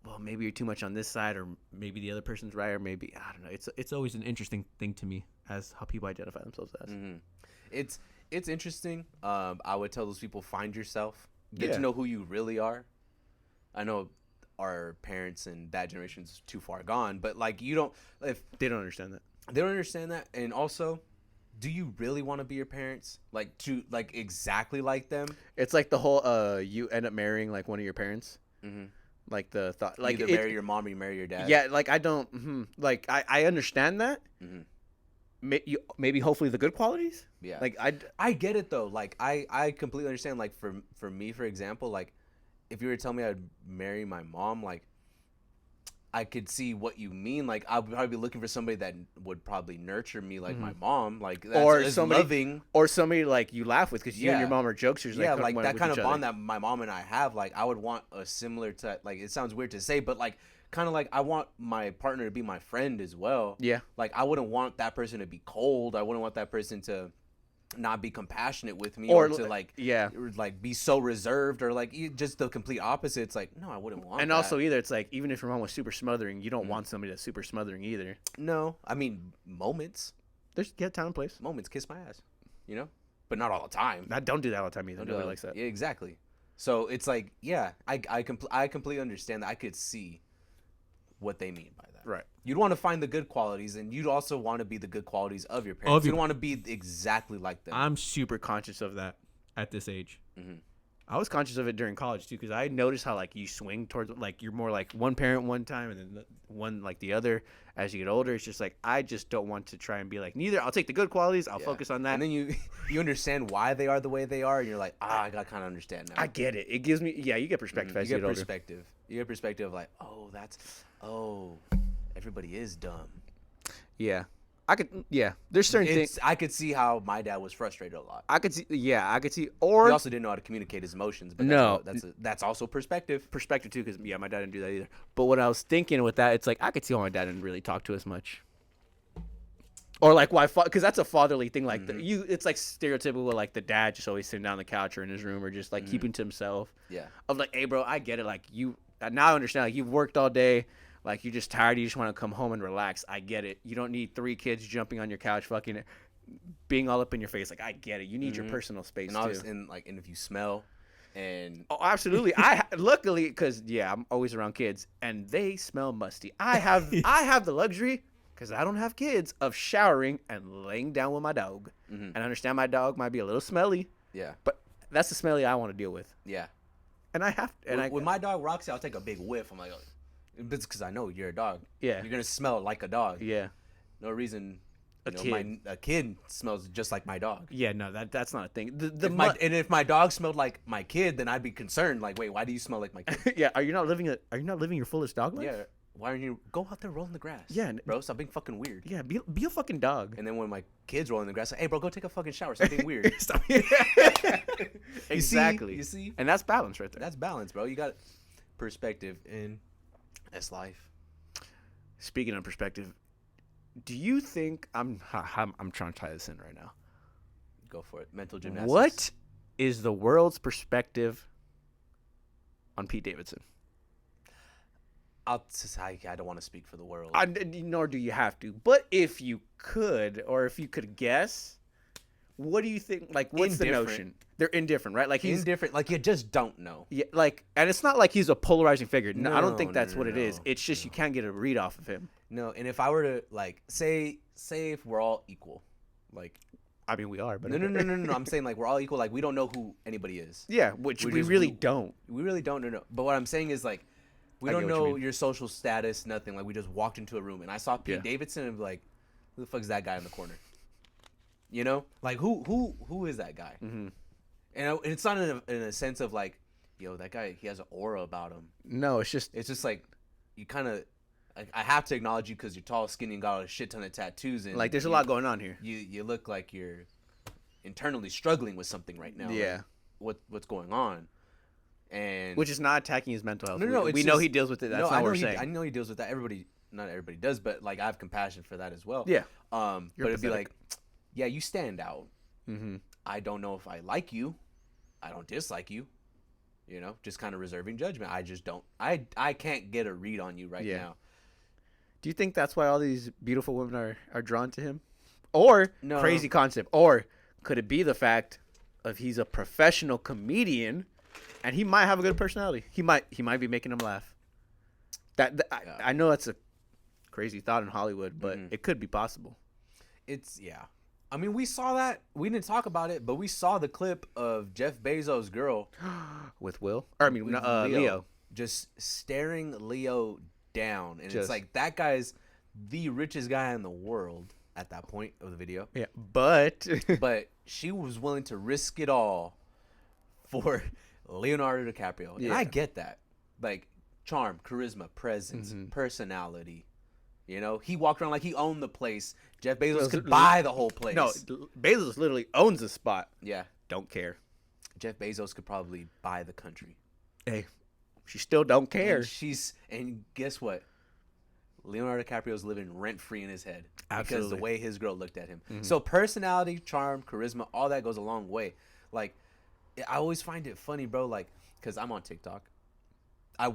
well, maybe you're too much on this side, or maybe the other person's right, or maybe I don't know. It's always an interesting thing to me as how people identify themselves as. Mm-hmm. It's interesting. I would tell those people, find yourself, get Yeah. to know who you really are. I know our parents and that generation's too far gone, but like you don't, if They don't understand that. They don't understand that, and also, do you really want to be your parents? Like to like exactly like them? It's like the whole you end up marrying like one of your parents. Mm-hmm. Like the thought, Like like either marry your mom or you marry your dad. yeah, like I don't like I understand that. Mm-hmm. Maybe hopefully the good qualities. Yeah. Like I get it though. Like I completely understand. Like for me, for example, like if you were to tell me I'd marry my mom, like I could see what you mean. Like I would probably be looking for somebody that would probably nurture me like my mom, like that's, or is somebody loving. or somebody like you laugh with because you and your Yeah. mom are jokesters. Yeah, like, like that with kind of each bond other. that my mom and I have. Like I would want a similar to, like, it sounds weird to say, but like kind of like I want my partner to be my friend as well. Yeah. Like I wouldn't want that person to be cold. I wouldn't want that person to not be compassionate with me, Or or to like yeah. or like be so reserved, or like just the complete opposite. It's like, no, I wouldn't want And that. also either it's like even if your mom was super smothering, you don't want somebody that's super smothering either. No, I mean moments There's time and place. kiss my ass, you know, but not all the time. I don't do that all the time either. Don't do Nobody that. likes that. Yeah, exactly. So it's like, yeah, I completely understand that. I could see what they mean by that. Right. You'd want to find the good qualities, and you'd also want to be the good qualities of your parents. Of You your- don't want to be exactly like them. I'm super conscious of that at this age. I was conscious of it during college too because I noticed how like you swing towards like you're more like one parent one time and then one like the other as you get older. It's just like I just don't want to try and be like neither. I'll take the good qualities. I'll Yeah. focus on that. And then you understand why they are the way they are, and you're like, I got kind of understand now. I get it. It gives me you get perspective as You you get get older. perspective. You get perspective of like, everybody is dumb. Yeah. I could There's certain things I could see how my dad was frustrated a lot. I could see He or also didn't know how to communicate his emotions. But No. that's also perspective. perspective too because my dad didn't do that either. But what I was thinking with that, it's like I could see why my dad didn't really talk to us much. Or like why, because that's a fatherly thing. Like it's like stereotypical. Like the dad just always sitting down on the couch or in his room or just like keeping to himself. Yeah. Of like, hey bro, I get it. Like now I understand. Like you've worked all day. Like you're just tired. You just want to come home and relax. I get it. You don't need 3 kids jumping on your couch, fucking being all up in your face. Like I get it. You need your personal space And too. obviously, and if you smell, and Oh, absolutely. Luckily, because I'm always around kids, and they smell musty. I have the luxury because I don't have kids of showering and laying down with my dog. And I understand my dog might be a little smelly, yeah, but that's the smelly I want to deal with. yeah. And I have, and With my dog Roxy, I'll take a big whiff. I'm like, it's because I know you're a dog. Yeah. You're gonna smell like a dog. yeah, No reason. A kid. A kid smells just like my dog. yeah. No, that's not a thing. The And if my dog smelled like my kid, then I'd be concerned. Like, wait, why do you smell like my kid? yeah. Are you not living your fullest dog life? Yeah. Why aren't you go out there rolling the grass? Yeah, bro. Stop being fucking weird. Yeah. Be a fucking dog. And then when my kids roll in the grass, like, hey, bro, go take a fucking shower. Stop being weird. Stop. You Exactly. You see? And that's balance right there. That's balance, bro. You got perspective, and that's life. Speaking of perspective, do you think I'm trying to tie this in right now? Go for it. Mental gymnastics. What is the world's perspective on Pete Davidson? I don't want to speak for the world. Nor do you have to. But if you could, or if you could guess, what do you think? Like, what's the Indifferent. notion? They're indifferent, right? Like he's indifferent. Like, you just don't know. yeah, like, and it's not like he's a polarizing figure. No, I don't think No, that's no, what it is. no, It's just you can't get a read off of him. No, and if I were to, like, say if we're all equal, like, I mean, we are, but no. I'm saying, like, we're all equal. Like, we don't know who anybody is. yeah, which we just- really don't. We really don't know. But what I'm saying is, like, we I don't get what you know mean. your social status, nothing. Like, we just walked into a room and I saw Pete Yeah. Davidson and be like, who the fuck is that guy in the corner? You know, like, who is that guy? Mm-hmm. And it's not in a sense of like, yo, that guy, he has an aura about him. No, it's just It's just like, you kind of, I have to acknowledge you because you're tall, skinny, and got a shit ton of tattoos. And like there's a lot going on here. You look like you're internally struggling with something right now. Yeah. Like, what's going on? And Which is not attacking his mental health. No, we it's know just- he deals with it. That's no, not I what know we're he, saying. I know he deals with that. Not everybody does, but like I have compassion for that as well. Yeah. But You're it'd be pathetic. like, yeah, you stand out. Mm-hmm. I don't know if I like you. I don't dislike you. You know, just kind of reserving judgment. I just don't. I can't get a read on you right Yeah. now. Do you think that's why all these beautiful women are drawn to him? Or No. crazy concept? Or could it be the fact of he's a professional comedian and he might have a good personality? He might be making them laugh. Yeah. I know that's a crazy thought in Hollywood, but it could be possible. It's I mean, we saw that. We didn't talk about it, but we saw the clip of Jeff Bezos' girl With Will, or I mean, with Leo. just staring Leo down, and it's Just- like that guy's the richest guy in the world at that point of the video. Yeah, but But she was willing to risk it all for Leonardo DiCaprio, and Yeah. I get that. Like charm, charisma, presence, Mm-hmm. personality. You know, he walked around like he owned the place. Jeff Bezos could li- buy the whole place. no, Bezos literally owns the spot. Yeah. Don't care. Jeff Bezos could probably buy the country. Hey, she still don't care. And guess what? Leonardo DiCaprio's living rent free in his head because Absolutely. the way his girl looked at him. So personality, charm, charisma, all that goes a long way. Like, I always find it funny, bro. Like, because I'm on TikTok. I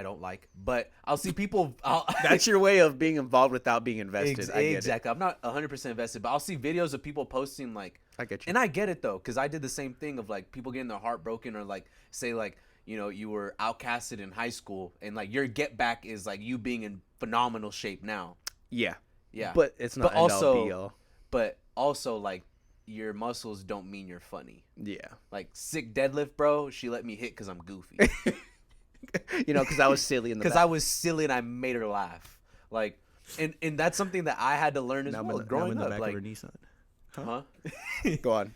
don't like, but I'll see people. That's your way of being involved without being invested. I get Exactly. I'm not 100% invested, but I'll see videos of people posting like. I get you. And I get it though, because I did the same thing of like people getting their heart broken, or like say like, you know, you were outcasted in high school and like your get back is like you being in phenomenal shape now. Yeah. Yeah. But it's not But also- be all. But also like your muscles don't mean you're funny. Yeah. Like sick deadlift, bro. She let me hit because I'm goofy. You know, because I was silly in the Because back. I was silly and I made her laugh. Like, and that's something that I had to learn as Now I'm well in the growing back up. of Like, her Nissan. huh? Go on.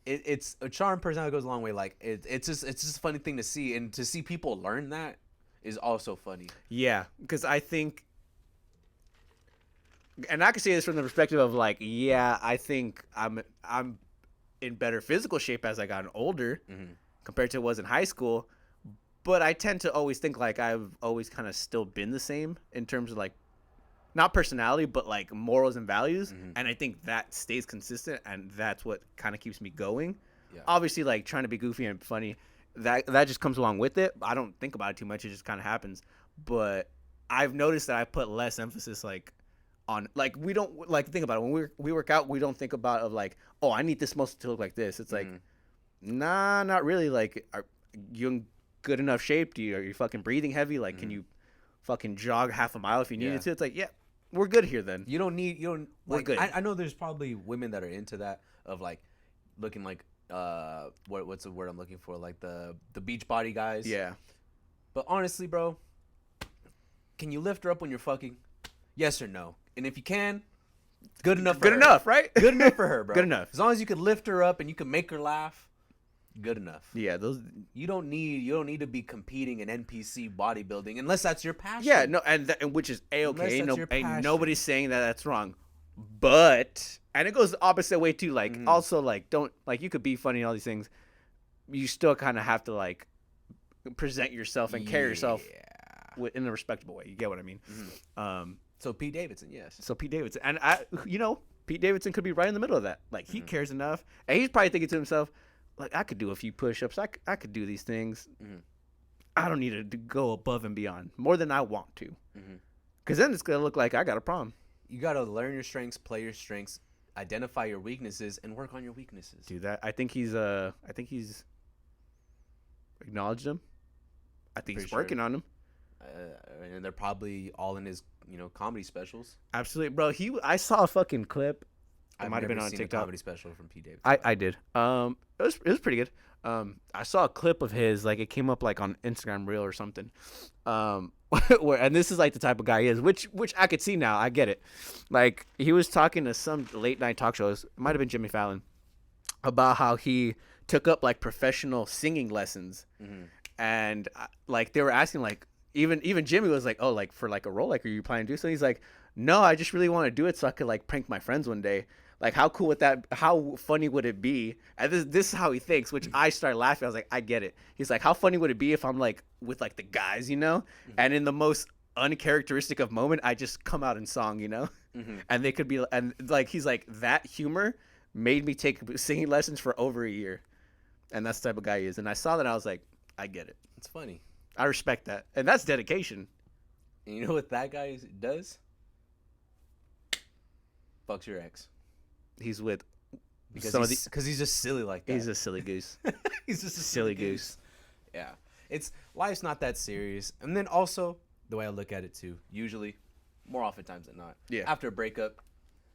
It's a charm, personality goes a long way. Like it's just a funny thing to see, and to see people learn that is also funny. Yeah, because I think, and I can say this from the perspective of like, yeah, I think I'm in better physical shape as I got older compared to it was in high school. But I tend to always think like I've always kind of still been the same in terms of like, not personality, but like morals and values. And I think that stays consistent, and that's what kind of keeps me going. Yeah. Obviously, like trying to be goofy and funny, that just comes along with it. I don't think about it too much. It just kind of happens. But I've noticed that I put less emphasis like on like we don't like think about it when we work out. We don't think about of like, oh, I need this muscle to look like this. It's like, nah, not really. Like, are you in good enough shape? Are you fucking breathing heavy? Like, can you fucking jog half a mile if you needed Yeah. to? It's like, yeah, we're good here then. You don't We're like, good. I know there's probably women that are into that of like looking like what's the word I'm looking for, like the beach body guys. Yeah. But honestly, bro, can you lift her up when you're fucking? Yes or no? And if you can, good enough. For Good her. enough, right? Good enough for her, bro. Good enough. As long as you can lift her up and you can make her laugh, good enough. Yeah, those. You don't need to be competing in NPC bodybuilding unless that's your passion. Yeah, no, and which is Unless a-okay. that's No, your ain't passion. nobody's saying that that's wrong. But and it goes the opposite way too. Like also like don't like you could be funny and all these things. You still kind of have to like present yourself and carry yourself in a respectable way. You get what I mean? So Pete Davidson, yes. So Pete Davidson, and Pete Davidson could be right in the middle of that. Like he cares enough, and he's probably thinking to himself, like I could do a few push-ups. I could do these things. I don't need to go above and beyond more than I want to, because then it's gonna look like I got a problem. You got to learn your strengths, play your strengths, identify your weaknesses, and work on your weaknesses. Do that. I think he's acknowledged them. I think he's Pretty sure. working on them. And they're probably all in his, comedy specials. Absolutely, bro. I saw a fucking clip. It I've might have been never on seen TikTok. a comedy special from Pete Davidson. I did. It was pretty good. I saw a clip of his, like it came up like on Instagram Reel or something. Where and this is like the type of guy he is, which I could see now. I get it. Like he was talking to some late night talk shows. It might have been Jimmy Fallon about how he took up like professional singing lessons, and like they were asking like even Jimmy was like, oh, like for like a role, like are you planning to do so? He's like, no, I just really want to do it so I could like prank my friends one day. Like, how cool would that? How funny would it be? And this is how he thinks, which I started laughing. I was like, I get it. He's like, how funny would it be if I'm like with like the guys, and in the most uncharacteristic of moment, I just come out in song, and they could be, and like he's like that humor made me take singing lessons for over a year, and that's the type of guy he is. And I saw that, I was like, I get it. It's funny. I respect that, and that's dedication. And you know what that guy does? Fucks your ex. He's with Because some of he's just silly like that. he's a silly goose. He's just a Silly goose. Yeah. Life's not that serious. And then also, the way I look at it too, usually, more oftentimes than not. Yeah. After a breakup,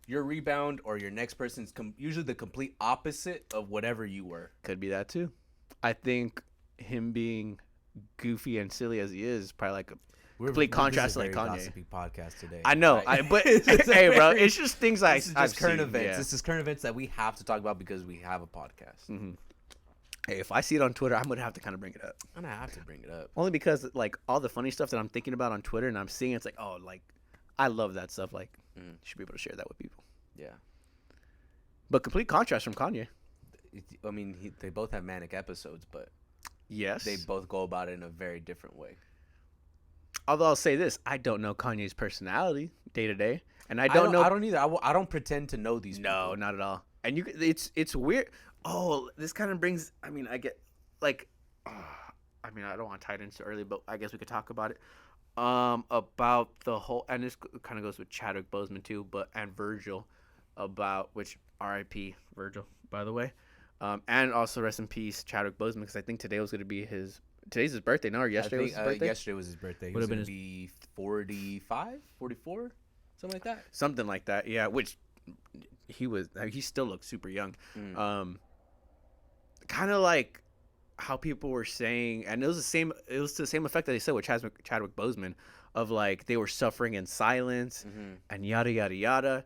your rebound or your next person's usually the complete opposite of whatever you were. Could be that too. I think him being goofy and silly as he is probably like a complete contrast to like Kanye. Gossipy podcast today. I know, Right? but hey, bro, it's just things This is I've just current seen, events. yeah. This is current events that we have to talk about because we have a podcast. Mm-hmm. Hey, if I see it on Twitter, I'm gonna have to kind of bring it up. I'm gonna have to bring it up. Only because like all the funny stuff that I'm thinking about on Twitter and I'm seeing, it's like, oh, like I love that stuff. Like, you should be able to share that with people. Yeah. But complete contrast from Kanye. I mean, they both have manic episodes, but Yes. they both go about it in a very different way. Although I'll say this, I don't know Kanye's personality day to day, and I don't know. I don't either. I don't pretend to know these. No, people. not at all. And it's weird. Oh, this kind of brings. I mean, I get like. I mean, I don't want to tie it in so early, but I guess we could talk about it. About the whole, and this kind of goes with Chadwick Boseman too, and Virgil, about which R.I.P. Virgil, by the way, and also rest in peace Chadwick Boseman, because I think today was going to be today's his birthday, no, or yesterday was his birthday. Yesterday was his birthday. He Would was have going been to be 45, 44, something like that. Something like that, yeah. Which he still looks super young. Kind of like how people were saying, and it was to the same effect that they said with Chadwick Boseman, of like they were suffering in silence and yada yada yada.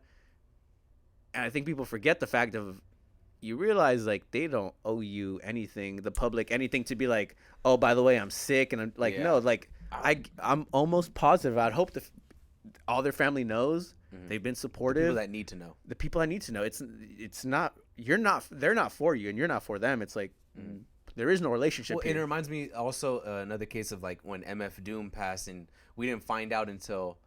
And I think people forget the fact of, you realize like they don't owe you anything, the public anything, to be like, oh, by the way, I'm sick, and I'm like, Yeah. no, like I'm almost positive. I'd hope all their family knows they've been supportive. People that need to know. The people I need to know. It's not, they're not for you and you're not for them. It's like there is no relationship Well, and it here. reminds me also another case of like when MF Doom passed, and we didn't find out until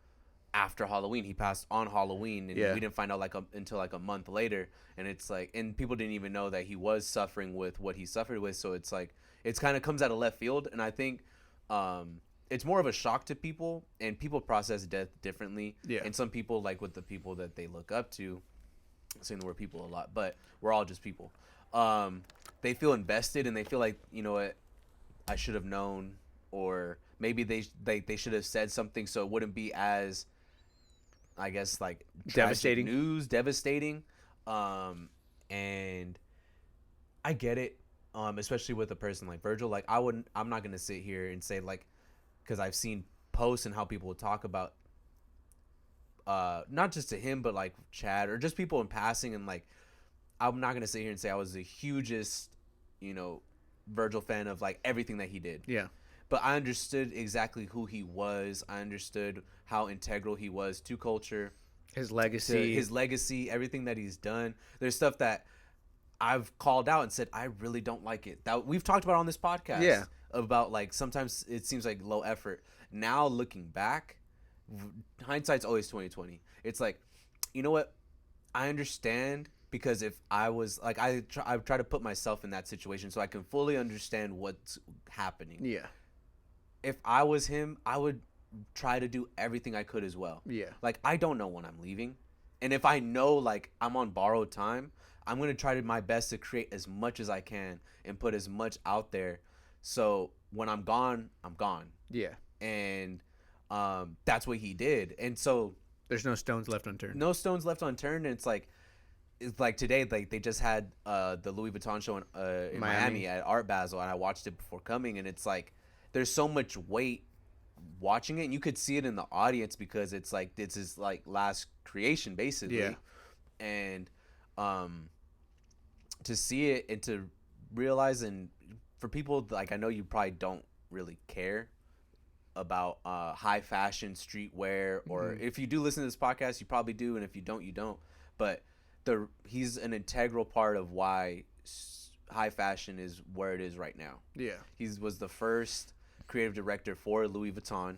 after Halloween. He passed on Halloween, and Yeah. we didn't find out until like a month later. And it's like, and people didn't even know that he was suffering with what he suffered with. So it's like, it's kind of comes out of left field. And I think it's more of a shock to people, and people process death differently. Yeah. And some people, like with the people that they look up to, saying the word people a lot, but we're all just people. They feel invested, and they feel like, you know what, I should have known, or maybe they should have said something so it wouldn't be as, I guess, like Devastating. devastating. And I get it, especially with a person like Virgil. Like I'm not gonna sit here and say, like, because I've seen posts and how people would talk about not just to him, but like Chad or just people in passing, and like, I'm not gonna sit here and say I was the hugest, Virgil fan of like everything that he did. Yeah. But I understood exactly who he was. I understood how integral he was to culture, His to legacy. his legacy, everything that he's done. There's stuff that I've called out and said I really don't like it. That we've talked about on this podcast. Yeah. About like sometimes it seems like low effort. Now looking back, hindsight's always 20/20. It's like, you know what? I understand, because if I was like, I try to put myself in that situation so I can fully understand what's happening. Yeah. If I was him, I would try to do everything I could as well. Yeah. Like, I don't know when I'm leaving. And if I know, like, I'm on borrowed time, I'm going to try my best to create as much as I can and put as much out there. So when I'm gone, I'm gone. Yeah. And that's what he did. And so There's no stones left unturned. no stones left unturned. And it's like today, like, they just had the Louis Vuitton show in Miami at Art Basel, and I watched it before coming, and it's like, there's so much weight watching it, and you could see it in the audience, because it's like, it's his like last creation basically. Yeah. And to see it and to realize, and for people like, I know you probably don't really care about high fashion streetwear, or if you do listen to this podcast, you probably do, and if you don't, you don't. But he's an integral part of why high fashion is where it is right now. Yeah. He was the first creative director for Louis Vuitton,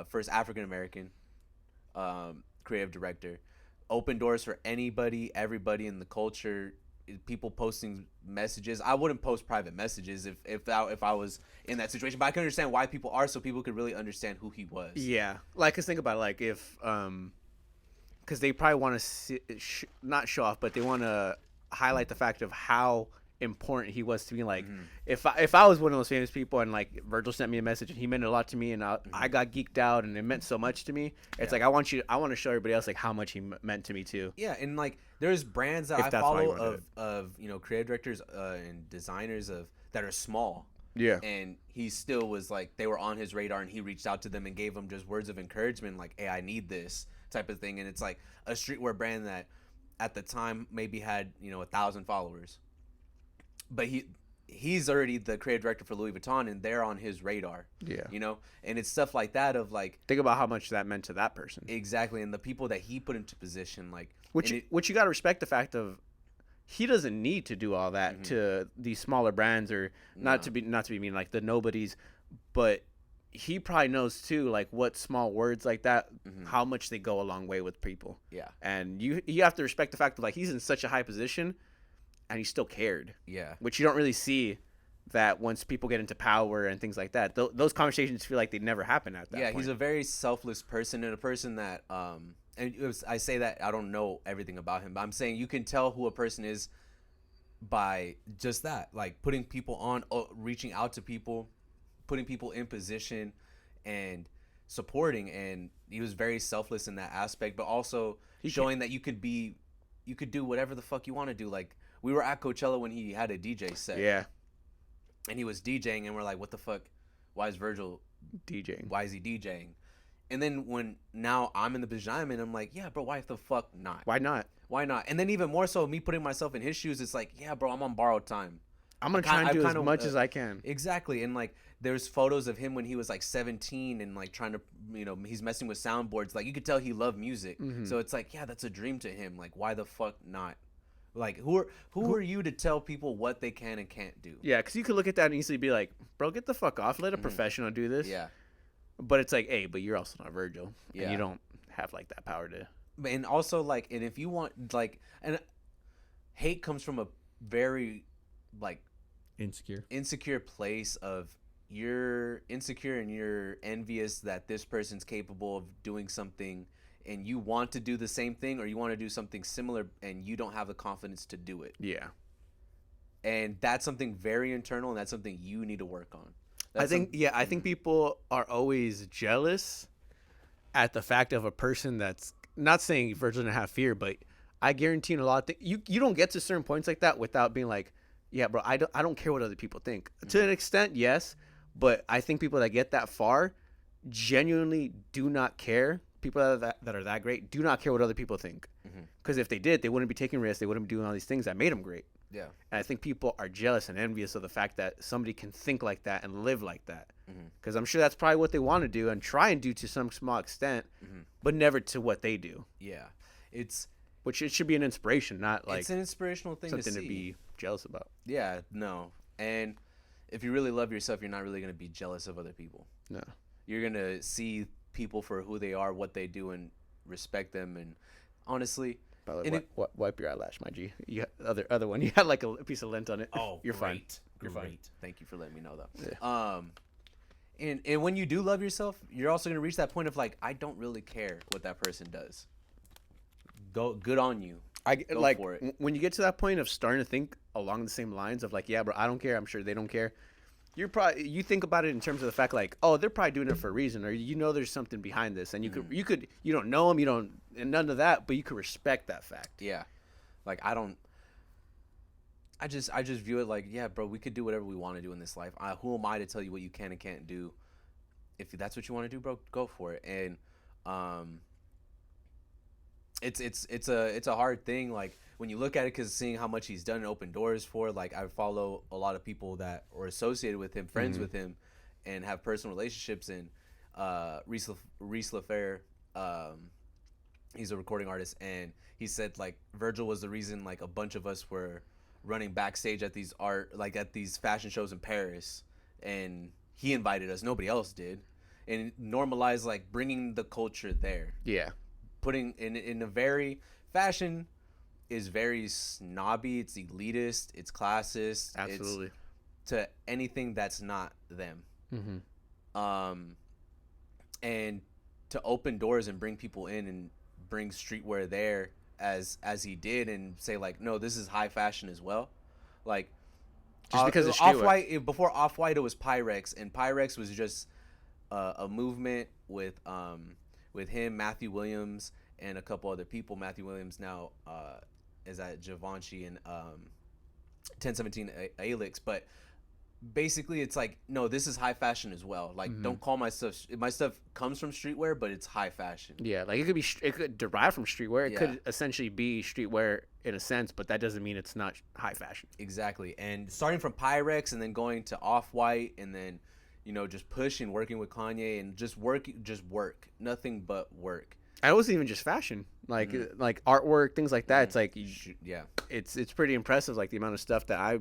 first African American creative director. Opened doors for everybody in the culture. People posting messages. I wouldn't post private messages if I was in that situation, but I can understand why people are, so people could really understand who he was. Yeah. Like, 'cause think about it, like, if because they probably want to not show off, but they want to highlight the fact of how important he was to me. Like, Mm-hmm. if I was one of those famous people and like Virgil sent me a message and he meant a lot to me and I Mm-hmm. got geeked out and it meant so much to me, it's like I want to show everybody else like how much he meant to me too. Yeah, and like there's brands that If I that's why you follow wanna do of creative directors and designers of that are small. Yeah. And he still was like, they were on his radar and he reached out to them and gave them just words of encouragement, like, hey, I need this type of thing. And it's like a streetwear brand that at the time maybe had 1,000 followers, but he's already the creative director for Louis Vuitton and they're on his radar. Yeah. And it's stuff like that of like, Think about how much that meant to that person. exactly, and the people that he put into position, like, Which and you got to respect the fact of he doesn't need to do all that to these smaller brands or not to be mean like the nobodies, but he probably knows too like what small words like that how much they go a long way with people. yeah, And you have to respect the fact that like he's in such a high position and he still cared, yeah, which you don't really see that once people get into power and things like that. Those conversations feel like they never happen at that yeah. point. He's a very selfless person and a person that I say that I don't know everything about him, but I'm saying you can tell who a person is by just that, like putting people on, reaching out to people, putting people in position, and supporting. And he was very selfless in that aspect, but also showing that you could do whatever the fuck you want to do. Like we were at Coachella when he had a DJ set, Yeah. and he was DJing, and we're like, what the fuck? Why is Virgil? DJing. Why is he DJing? And then when now I'm in the position I'm in, I'm like, yeah, bro, why the fuck not? Why not? Why not? And then even more so, me putting myself in his shoes, it's like, yeah, bro, I'm on borrowed time. I'm gonna try and I've do as kind of, much as I can. Exactly. And like, there's photos of him when he was like 17 and like trying to, he's messing with soundboards. Like you could tell he loved music. So it's like, yeah, that's a dream to him. Like, why the fuck not? Like, who are you to tell people what they can and can't do? Yeah, because you could look at that and easily be like, bro, get the fuck off. Let a professional do this. Yeah. But it's like, hey, but you're also not Virgil. Yeah. And you don't have like that power to. And also like, and if you want like, and hate comes from a very like insecure place of you're insecure and you're envious that this person's capable of doing something and you want to do the same thing or you want to do something similar and you don't have the confidence to do it. Yeah. And that's something very internal and that's something you need to work on. I think people are always jealous at the fact of a person that's not saying Virgil didn't have fear, but I guarantee in a lot of things, you don't get to certain points like that without being like, yeah, bro, I don't care what other people think. To an extent, yes, but I think people that get that far genuinely do not care. People that are that great do not care what other people think. Because if they did, they wouldn't be taking risks. They wouldn't be doing all these things that made them great. Yeah. And I think people are jealous and envious of the fact that somebody can think like that and live like that. Because I'm sure that's probably what they want to do and try and do to some small extent, but never to what they do. Yeah. Which it should be an inspiration, not like It's an inspirational thing something to to see. be jealous about. Yeah, no. And if you really love yourself, you're not really going to be jealous of other people. No. You're going to see people for who they are, what they do, and respect them. And honestly, By the and way, wipe your eyelash, my G. You other one. You had like a piece of lint on it. You're fine. You're fine. Thank you for letting me know, though. Yeah. And when you do love yourself, you're also going to reach that point of like, I don't really care what that person does. Good on you. Go like for it. when you get to that point of starting to think along the same lines of like, yeah, bro, I don't care. I'm sure they don't care. You think about it in terms of the fact like, oh, they're probably doing it for a reason, or there's something behind this, and you don't know them, and none of that, but you could respect that fact. Yeah. Like I just view it like, yeah, bro, we could do whatever we want to do in this life. Who am I to tell you what you can and can't do? If that's what you want to do, bro, go for it. And it's a hard thing, like when you look at it, because seeing how much he's done and opened doors for, like I follow a lot of people that are associated with him, friends with him, and have personal relationships. And Reese LaFair, he's a recording artist, and he said like Virgil was the reason like a bunch of us were running backstage at these fashion shows in Paris, and he invited us, nobody else did, and normalized like bringing the culture there. Yeah. Putting in a very fashion is very snobby, it's elitist, it's classist. Absolutely. It's to anything that's not them. And to open doors and bring people in and bring streetwear there as he did, and say like, no, this is high fashion as well. Like Just because of streetwear. Off-White, before Off-White, it was Pyrex, and Pyrex was just a movement with him, Matthew Williams, and a couple other people. Matthew Williams now is at Givenchy and 1017 Alix, but basically it's like, no, this is high fashion as well. Like, don't call my stuff comes from streetwear, but it's high fashion. Yeah, like it could derive from streetwear. It Yeah. could essentially be streetwear in a sense, but that doesn't mean it's not high fashion. Exactly. And starting from Pyrex and then going to Off-White and then, just pushing, working with Kanye and just work, nothing but work. And it wasn't even just fashion, like artwork, things like that. It's like Yeah. it's pretty impressive, like the amount of stuff that I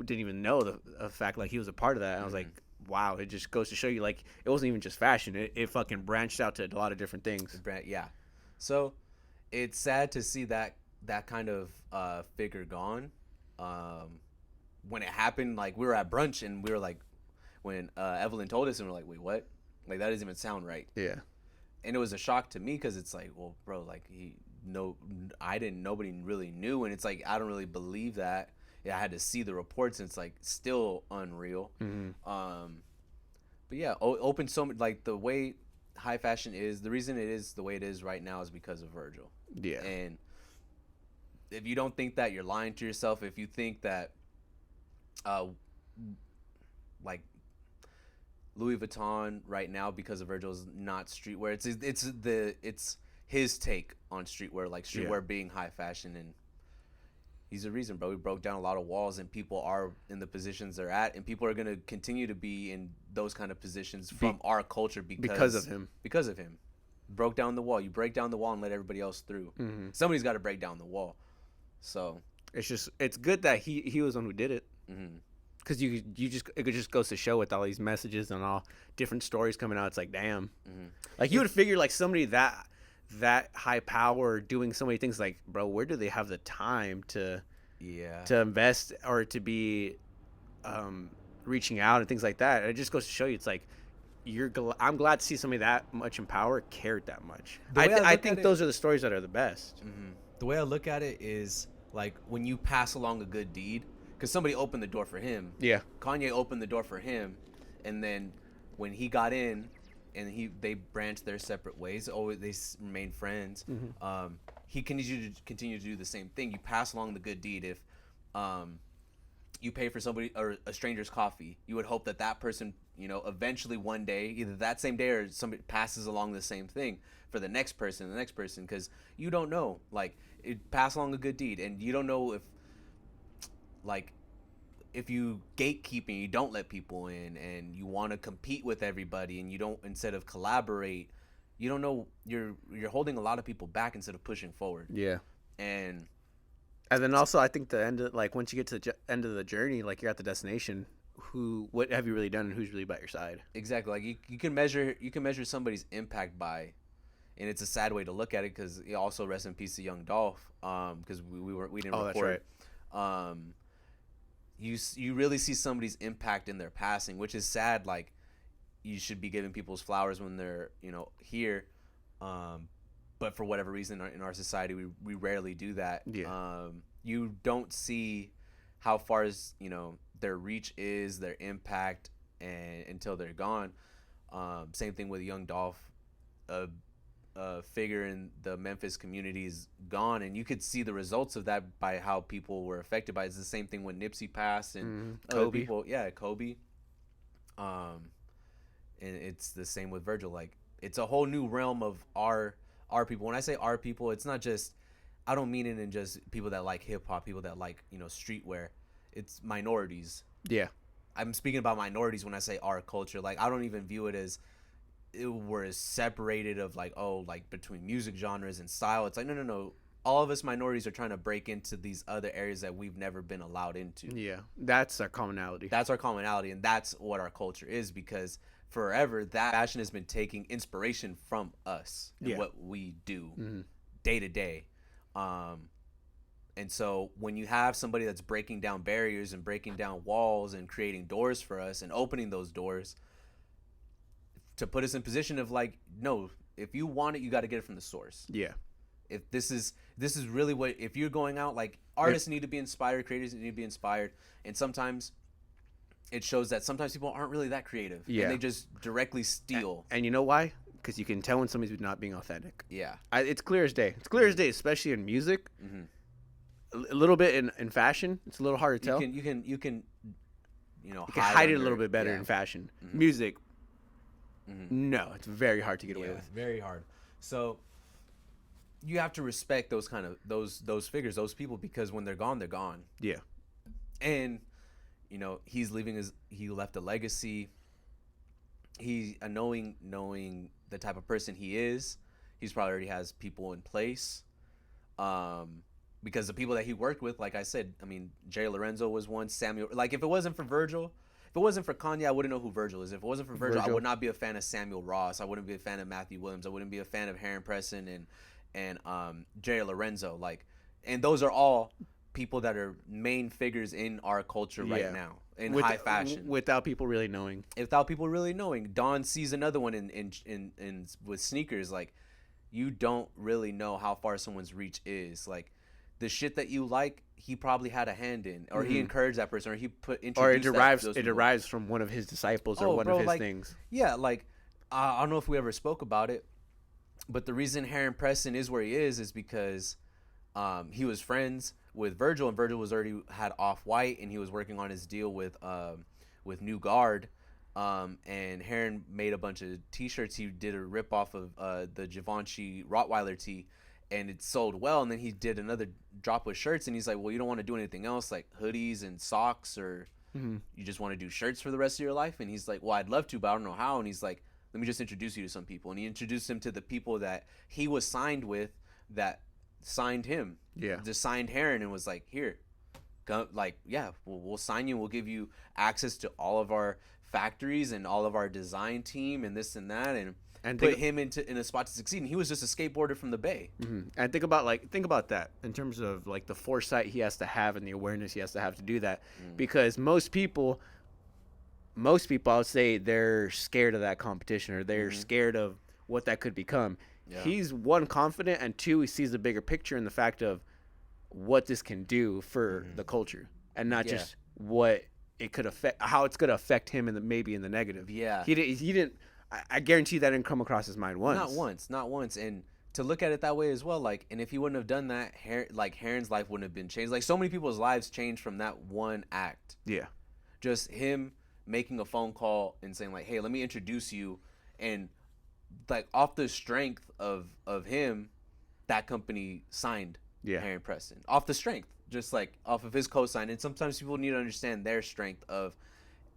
didn't even know the fact like he was a part of that. And I was like, wow, it just goes to show you like it wasn't even just fashion. It fucking branched out to a lot of different things. Yeah. So it's sad to see that kind of figure gone. When it happened, like we were at brunch and we were like, when Evelyn told us, and we're like, wait, what? Like that doesn't even sound right. Yeah. And it was a shock to me because it's like, well, bro, like nobody really knew, and it's like I don't really believe that. Yeah, I had to see the reports, and it's like still unreal. But yeah, open so much, like the way high fashion is. The reason it is the way it is right now is because of Virgil. Yeah. And if you don't think that, you're lying to yourself. If you think that, like Louis Vuitton right now because of Virgil is not streetwear. It's his take on streetwear, like streetwear being high fashion, and he's the reason, bro. We broke down a lot of walls, and people are in the positions they're at, and people are gonna continue to be in those kind of positions from our culture because of him. Because of him, broke down the wall. You break down the wall and let everybody else through. Somebody's got to break down the wall. So it's good that he was the one who did it. Because it just goes to show with all these messages and all different stories coming out. It's like, damn, like you would figure like somebody that high power doing so many things, like, bro, where do they have the time to invest or to be reaching out and things like that? It just goes to show you, it's like I'm glad to see somebody that much in power cared that much. I think those are the stories that are the best. The way I look at it is like when you pass along a good deed. Because somebody opened the door for him. Yeah. Kanye opened the door for him, and then when he got in, and they branched their separate ways. They remained friends. He continued to do the same thing. You pass along the good deed. If you pay for somebody or a stranger's coffee, you would hope that person, eventually one day, either that same day or somebody passes along the same thing for the next person, because you don't know. Like, pass along a good deed, and you don't know if you gatekeep and you don't let people in and you want to compete with everybody and you don't, instead of collaborate, you don't know, you're holding a lot of people back instead of pushing forward. Yeah. And then also I think the end of, like, once you get to the end of the journey, like you're at the destination, what have you really done and who's really by your side? Exactly. Like you can measure somebody's impact by, and it's a sad way to look at it because also rest in peace to Young Dolph, because we didn't record. That's right. You really see somebody's impact in their passing, which is sad. Like, you should be giving people's flowers when they're here, but for whatever reason in our society we rarely do that. Yeah. You don't see how far their reach is, their impact, and until they're gone. Same thing with Young Dolph. Figure in the Memphis community is gone, and you could see the results of that by how people were affected by it. It's the same thing when Nipsey passed and other Kobe. people. Yeah, Kobe. And it's the same with Virgil. Like, it's a whole new realm of our people. When I say our people, it's not just, I don't mean it in just people that like hip hop, people that like streetwear. It's minorities. Yeah. I'm speaking about minorities when I say our culture. Like, I don't even view it as we're separated of like between music genres and style. It's like no. All of us minorities are trying to break into these other areas that we've never been allowed into. Yeah, that's our commonality. That's our commonality, and that's what our culture is, because forever that fashion has been taking inspiration from us and what we do day to day. And so when you have somebody that's breaking down barriers and breaking down walls and creating doors for us and opening those doors to put us in position of like, no, if you want it, you got to get it from the source. Yeah. If this is really what, if you're going out, like, artists need to be inspired, creators need to be inspired, and sometimes it shows that sometimes people aren't really that creative. Yeah. And they just directly steal. And you know why? Because you can tell when somebody's not being authentic. Yeah. It's clear as day. It's clear as day, especially in music. Mm-hmm. A little bit in fashion. It's a little hard to tell. You can you can hide it a under little bit better yeah. in fashion. Mm-hmm. Music, Mm-hmm. no, it's very hard to get away Yeah, with. very hard. So you have to respect those kind of those figures, those people, because when they're gone, they're gone. Yeah. And he left a legacy. He knowing the type of person he is, he's probably already has people in place. Because the people that he worked with, like I said, I mean, Jay Lorenzo was one. Samuel, like, if it wasn't for Virgil, if it wasn't for Kanye, I wouldn't know who Virgil is. If it wasn't for Virgil, I would not be a fan of Samuel Ross. I wouldn't be a fan of Matthew Williams. I wouldn't be a fan of Heron Preston and Jay Lorenzo. Like, and those are all people that are main figures in our culture right now in high fashion. Without people really knowing. Without people really knowing. Don sees another one in with sneakers. Like, you don't really know how far someone's reach is. Like, the shit that you like, he probably had a hand in, or he encouraged that person, or he derives from one of his disciples or one of his things. Yeah, like, I don't know if we ever spoke about it, but the reason Heron Preston is where he is because he was friends with Virgil, and Virgil had Off-White, and he was working on his deal with New Guard. And Heron made a bunch of T-shirts. He did a rip-off of the Givenchy Rottweiler tee, and it sold well. And then he did another drop with shirts, and he's like, well, you don't want to do anything else, like hoodies and socks, or you just want to do shirts for the rest of your life? And he's like, well, I'd love to, but I don't know how. And he's like, let me just introduce you to some people. And he introduced him to the people that he was signed with, that signed him. Yeah. Just signed Heron, and was like, here, come, like, yeah, we'll sign you. We'll give you access to all of our factories and all of our design team and this and that, and put him in a spot to succeed. And he was just a skateboarder from the Bay. And think about that in terms of, like, the foresight he has to have and the awareness he has to have to do that. Because most people, I would say, they're scared of that competition, or they're scared of what that could become. Yeah. He's, one, confident, and two, he sees the bigger picture in the fact of what this can do for the culture, and not just what it could affect, how it's going to affect him maybe in the negative. Yeah. He didn't. I guarantee that didn't come across his mind once. Not once. And to look at it that way as well, like, and if he wouldn't have done that, Heron's life wouldn't have been changed. Like, so many people's lives changed from that one act. Yeah. Just him making a phone call and saying, like, hey, let me introduce you. And, like, off the strength of him, that company signed Heron Preston. Off the strength. Just, like, off of his cosign. And sometimes people need to understand their strength of,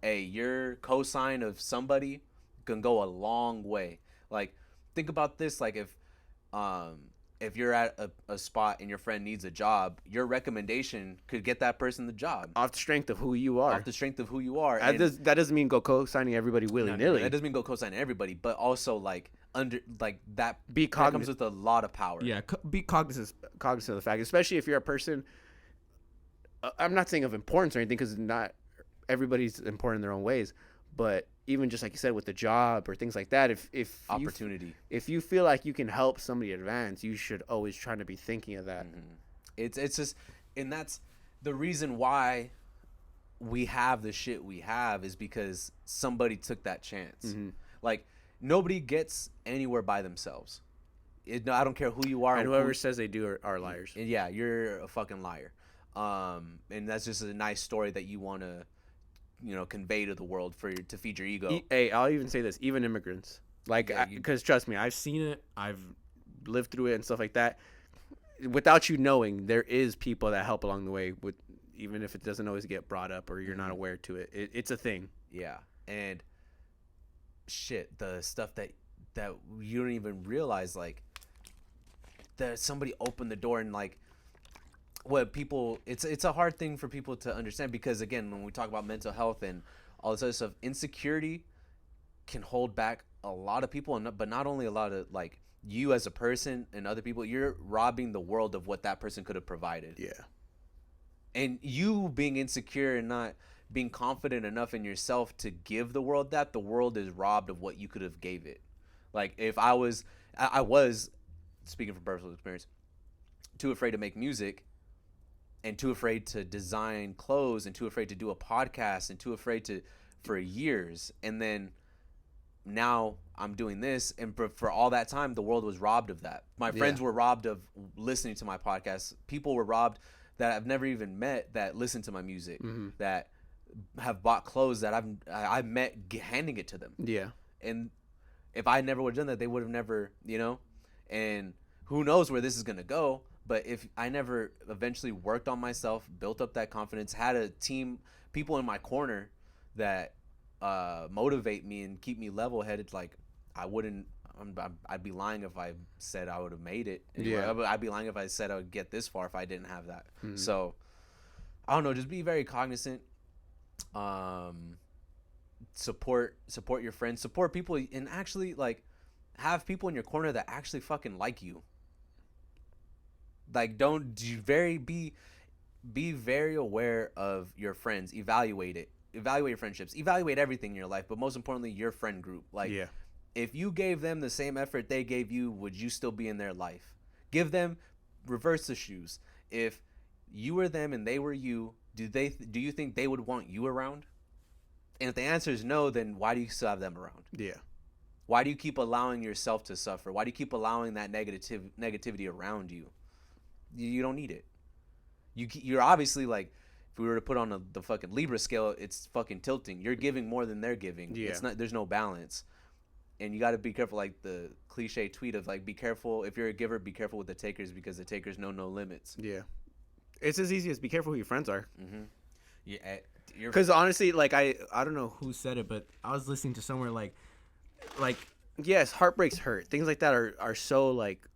your cosign of somebody can go a long way. Like, think about this. Like, if you're at a spot and your friend needs a job, your recommendation could get that person the job. Off the strength of who you are. That doesn't mean go co-signing everybody willy-nilly. That doesn't mean go co-signing everybody, but also, like, that be cognizant. That comes with a lot of power. Yeah, be cognizant of the fact, especially if you're a person. I'm not saying of importance or anything, because not everybody's important in their own ways, but even just like you said with the job or things like that, if opportunity, if you feel like you can help somebody advance, you should always try to be thinking of that. It's just, and that's the reason why we have the shit we have, is because somebody took that chance. Like, nobody gets anywhere by themselves. I don't care who you are, and whoever says they do are liars. And yeah, you're a fucking liar. And that's just a nice story that you want to, convey to the world to feed your ego. Hey, I'll even say this: even immigrants, like, because trust me, I've seen it, I've lived through it and stuff like that. Without you knowing, there is people that help along the way, with even if it doesn't always get brought up or you're not aware to it. It's a thing. Yeah, and shit, the stuff that you don't even realize, like, that somebody opened the door, and, like, what people, it's a hard thing for people to understand, because, again, when we talk about mental health and all this other stuff, insecurity can hold back a lot of people, but not only a lot of, like, you as a person and other people, you're robbing the world of what that person could have provided. Yeah. And you being insecure and not being confident enough in yourself to give the world that, the world is robbed of what you could have gave it. Like, if I was speaking from personal experience, too afraid to make music, and too afraid to design clothes, and too afraid to do a podcast, and too afraid to for years. And then now I'm doing this, and for all that time the world was robbed of that. My friends were robbed of listening to my podcast. People were robbed that I've never even met that listen to my music, that have bought clothes that I've met handing it to them. Yeah. And if I never would have done that, they would have never, you know. And who knows where this is gonna go. But if I never eventually worked on myself, built up that confidence, had a team, people in my corner that motivate me and keep me level-headed, like I'd be lying if I said I would have made it. Yeah. I'd be lying if I said I would get this far if I didn't have that. So I don't know, just be very cognizant. Support your friends, support people, and actually like have people in your corner that actually fucking like you. Like, be very aware of your friends. Evaluate your friendships, evaluate everything in your life, but most importantly your friend group. Like, if you gave them the same effort they gave you, would you still be in their life? Reverse the shoes. If you were them and they were you, do you think they would want you around? And if the answer is no, then why do you still have them around? Yeah. Why do you keep allowing yourself to suffer? Why do you keep allowing that negativity around you? You don't need it. You're obviously, like, if we were to put on the fucking Libra scale, it's fucking tilting. You're giving more than they're giving. Yeah. There's no balance. And you got to be careful, like the cliche tweet of, like, be careful. If you're a giver, be careful with the takers, because the takers know no limits. Yeah. It's as easy as be careful who your friends are. Mm-hmm. Yeah. Because honestly, like, I don't know Who said it, but I was listening to somewhere like yes, heartbreaks hurt. Things like that are so, like,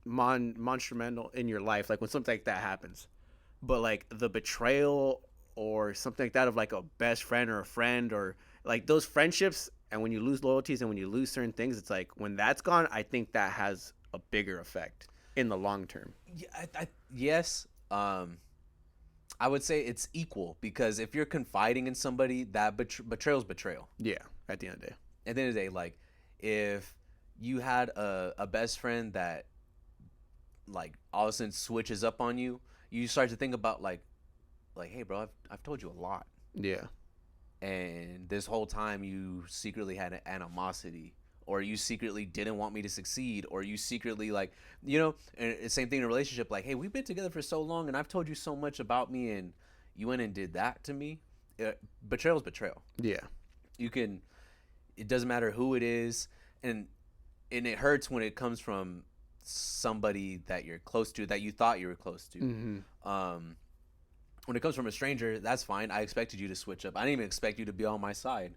monumental in your life, like when something like that happens. But like the betrayal or something like that of like a best friend or a friend, or like those friendships, and when you lose loyalties and when you lose certain things, it's like when that's gone, I think that has a bigger effect in the long term. Yeah, yes. I would say it's equal, because if you're confiding in somebody, that betrayal's betrayal. Yeah, at the end of the day. At the end of the day, like, if you had a best friend that, like, all of a sudden switches up on you, you start to think about like, hey, bro, I've told you a lot, Yeah. and this whole time you secretly had an animosity, or you secretly didn't want me to succeed, or you secretly, like, you know. And it's the same thing in a relationship. Like, hey, we've been together for so long, and I've told you so much about me, and you went and did that to me. Betrayal's betrayal. Yeah. It doesn't matter who it is, and it hurts when it comes from somebody that you're close to, that you thought you were close to. Mm-hmm. When it comes from a stranger, that's fine. I expected you to switch up. I didn't even expect you to be on my side,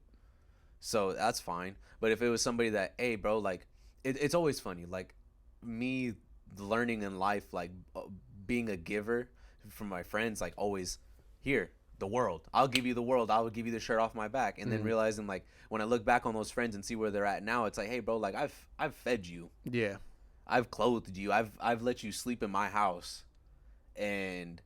so that's fine. But if it was somebody that, hey, bro, like, it's always funny, like, me learning in life, like, being a giver from my friends, like, always, here, the world, I'll give you the world, I will give you the shirt off my back. And then realizing, like, when I look back on those friends and see where they're at now, it's like, hey, bro, like, I've fed you, Yeah. I've clothed you, I've let you sleep in my house, and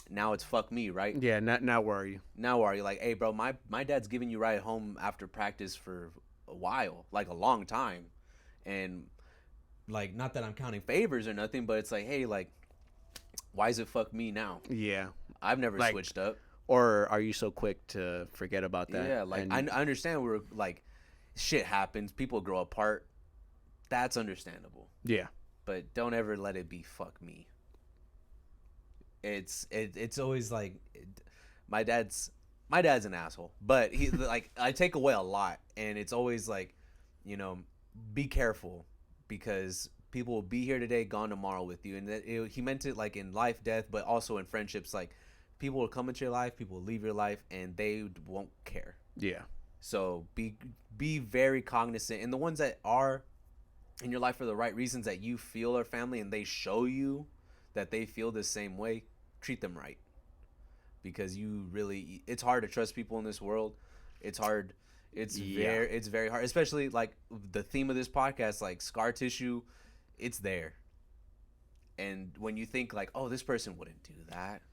now it's fuck me, right? Yeah. Now where are you? Now are you, like, hey, bro, my dad's giving you ride home after practice for a while, like a long time, and, like, not that I'm counting favors or nothing, but it's like, hey, like, why is it fuck me now? Yeah. I've never Like, switched up. Or are you so quick to forget about that? Yeah, like, I understand we're, like, shit happens, people grow apart. That's understandable. Yeah. But don't ever let it be fuck me. It's always like, my dad's an asshole, but he, like, I take away a lot, and it's always like, you know, be careful, because people will be here today, gone tomorrow with you. And he meant it, like, in life, death, but also in friendships. Like, people will come into your life, people will leave your life, and they won't care. Yeah. So be very cognizant, and the ones that are in your life for the right reasons, that you feel are family, and they show you that they feel the same way, treat them right. Because it's hard to trust people in this world. It's hard. It's very hard, especially, like, the theme of this podcast, like, scar tissue, it's there. And when you think, like, oh, this person wouldn't do that,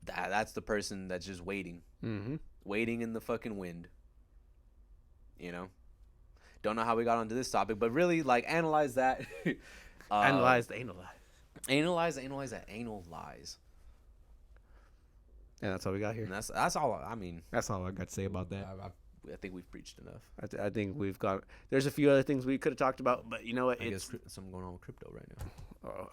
that's the person that's just waiting. Mm-hmm. Waiting in the fucking wind. You know? Don't know how we got onto this topic, but really, like, analyze that. Analyze the anal lies. Analyze that anal lies. And that's all we got here. And that's all. I mean, That's all I got to say about that. I think we've preached enough. I think we've got. There's a few other things we could have talked about, but you know what? I It's. guess something going on with crypto right now.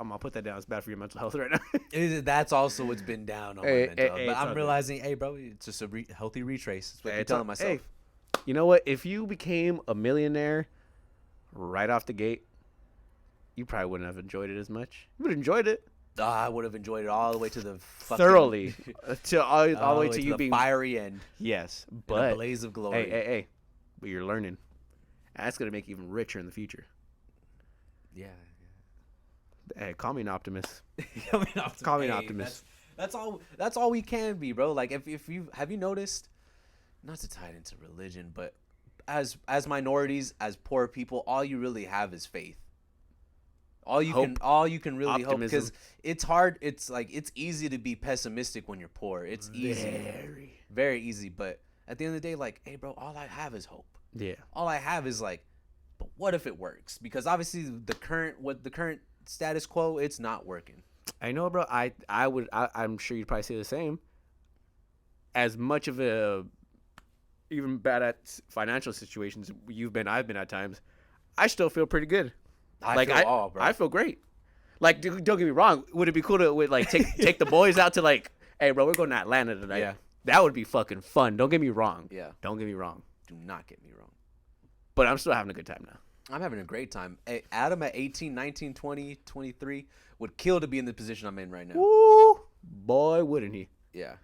I'm gonna put that down. It's bad for your mental health right now. That's also what's been down on Hey, my mental health. hey, But it's all I'm good. realizing, hey, bro, it's just a healthy retrace. That's what Hey, I'm it's all- telling myself. hey, you know what? If you became a millionaire right off the gate, you probably wouldn't have enjoyed it as much. You would have enjoyed it I would have enjoyed it all the way to the fucking, thoroughly, to all the way to you the being fiery end. yes, In a but blaze of glory. hey, but you're learning. And that's gonna make you even richer in the future. Yeah. Hey, call me an optimist. I mean, Call me an optimist. That's all. That's all we can be, bro. Like, if you have you noticed, not to tie it into religion, but as minorities, as poor people, all you really have is faith. All you can really hope, Optimism. because it's hard. It's like it's easy to be pessimistic when you're poor. It's easy, very easy. But at the end of the day, like, hey, bro, all I have is hope. Yeah. All I have is like, but what if it works? Because obviously the current status quo, it's not working. I know, bro. I'm sure you'd probably say the same. As much of a even bad at financial situations I've been at times, I still feel pretty good. Bro. I feel great. Like, don't get me wrong. Would it be cool to take the boys out to like, hey, bro, we're going to Atlanta tonight. Yeah. That would be fucking fun. Don't get me wrong. Yeah. Don't get me wrong. Do not get me wrong. But I'm still having a good time now. I'm having a great time. Hey, Adam at 18, 19, 20, 23 would kill to be in the position I'm in right now. Woo, boy, wouldn't he? Yeah.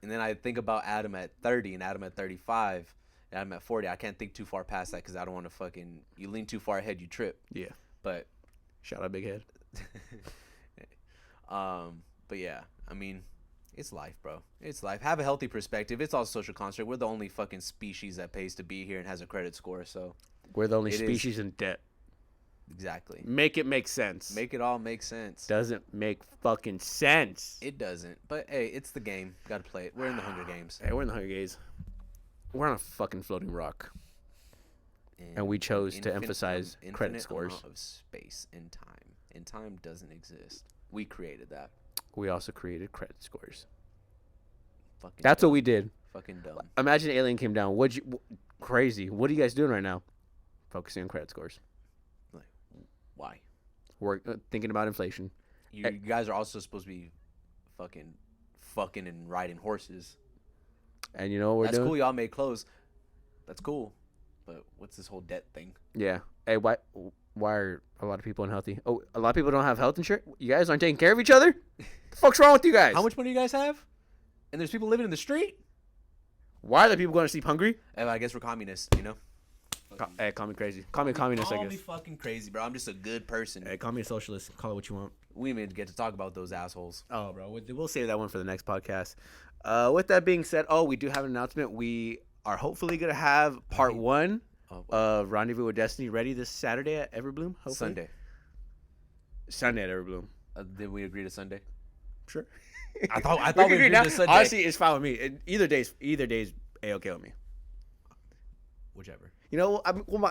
And then I think about Adam at 30 and Adam at 35 and Adam at 40. I can't think too far past that because I don't want to you lean too far ahead, you trip. Yeah. But Shout out Big Head. but yeah, I mean, it's life, bro. It's life. Have a healthy perspective. It's all social construct. We're the only fucking species that pays to be here and has a credit score. So We're the only It is. species in debt. exactly. Make it make sense. Make it all make sense. Doesn't make fucking sense. It doesn't. But hey, it's the game. Got to play it. We're in the Hunger Games. Hey, we're in the Hunger Games. We're on a fucking floating rock. And we chose to emphasize credit infinite scores. amount of space and time. And time doesn't exist. We created that. We also created credit scores. Fucking That's dumb. what we did. Fucking dumb. Imagine an alien came down. Crazy. What are you guys doing right now? Focusing on credit scores. Like, why? We're thinking about inflation. You guys are also supposed to be fucking and riding horses. And you know what we're That's doing? cool. Y'all made clothes. That's cool. But what's this whole debt thing? Yeah. Hey, why are a lot of people unhealthy? Oh, a lot of people don't have health insurance? You guys aren't taking care of each other? The fuck's wrong with you guys? How much money you guys have? And there's people living in the street? Why are the people going to sleep hungry? I guess we're communists, you know? Hey, call me crazy. Call me a communist, I Call me guess. fucking crazy, bro. I'm just a good person. Hey, call me a socialist. Call it what you want. We didn't even get to talk about those assholes. Oh, bro. We'll save that one for the next podcast. With that being said, we do have an announcement. We are hopefully going to have part 1 of Rendezvous with Destiny ready this Saturday at Everbloom. Hopefully. Sunday at Everbloom. Did we agree to Sunday? Sure. I thought We we can agree agreed now. to Sunday. Honestly, it's fine with me. Either day's A-okay with me. Whichever. You know,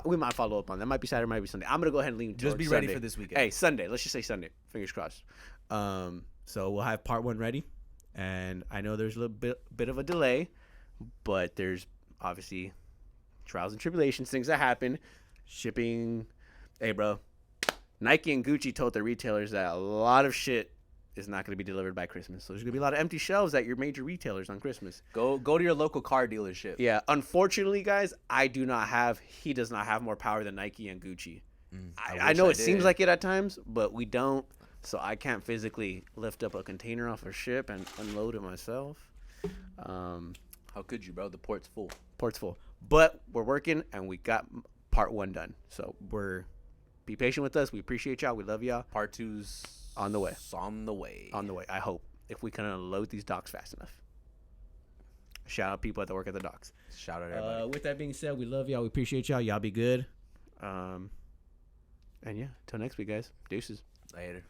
we might follow up on that. Might be Saturday, might be Sunday. I'm gonna go ahead and lean Just towards be ready Sunday. for this weekend. Hey, Sunday. Let's just say Sunday. Fingers crossed. So we'll have part 1 ready, and I know there's a little bit of a delay, but there's obviously trials and tribulations, things that happen. Shipping. Hey, bro. Nike and Gucci told their retailers that a lot of shit is not going to be delivered by Christmas. So there's going to be a lot of empty shelves at your major retailers on Christmas. Go to your local car dealership. Yeah, unfortunately, guys, he does not have more power than Nike and Gucci. I know it seems like it at times, but we don't. So I can't physically lift up a container off a ship and unload it myself. How could you, bro? The port's full. Port's full. But we're working, and we got part 1 done. So be patient with us. We appreciate y'all. We love y'all. Part 2's On the way. On the way. On the way, I hope. If we can unload these docks fast enough. Shout out people that work at the docks. Shout out everybody. With that being said, we love y'all. We appreciate y'all. Y'all be good. And yeah, till next week, guys. Deuces. Later.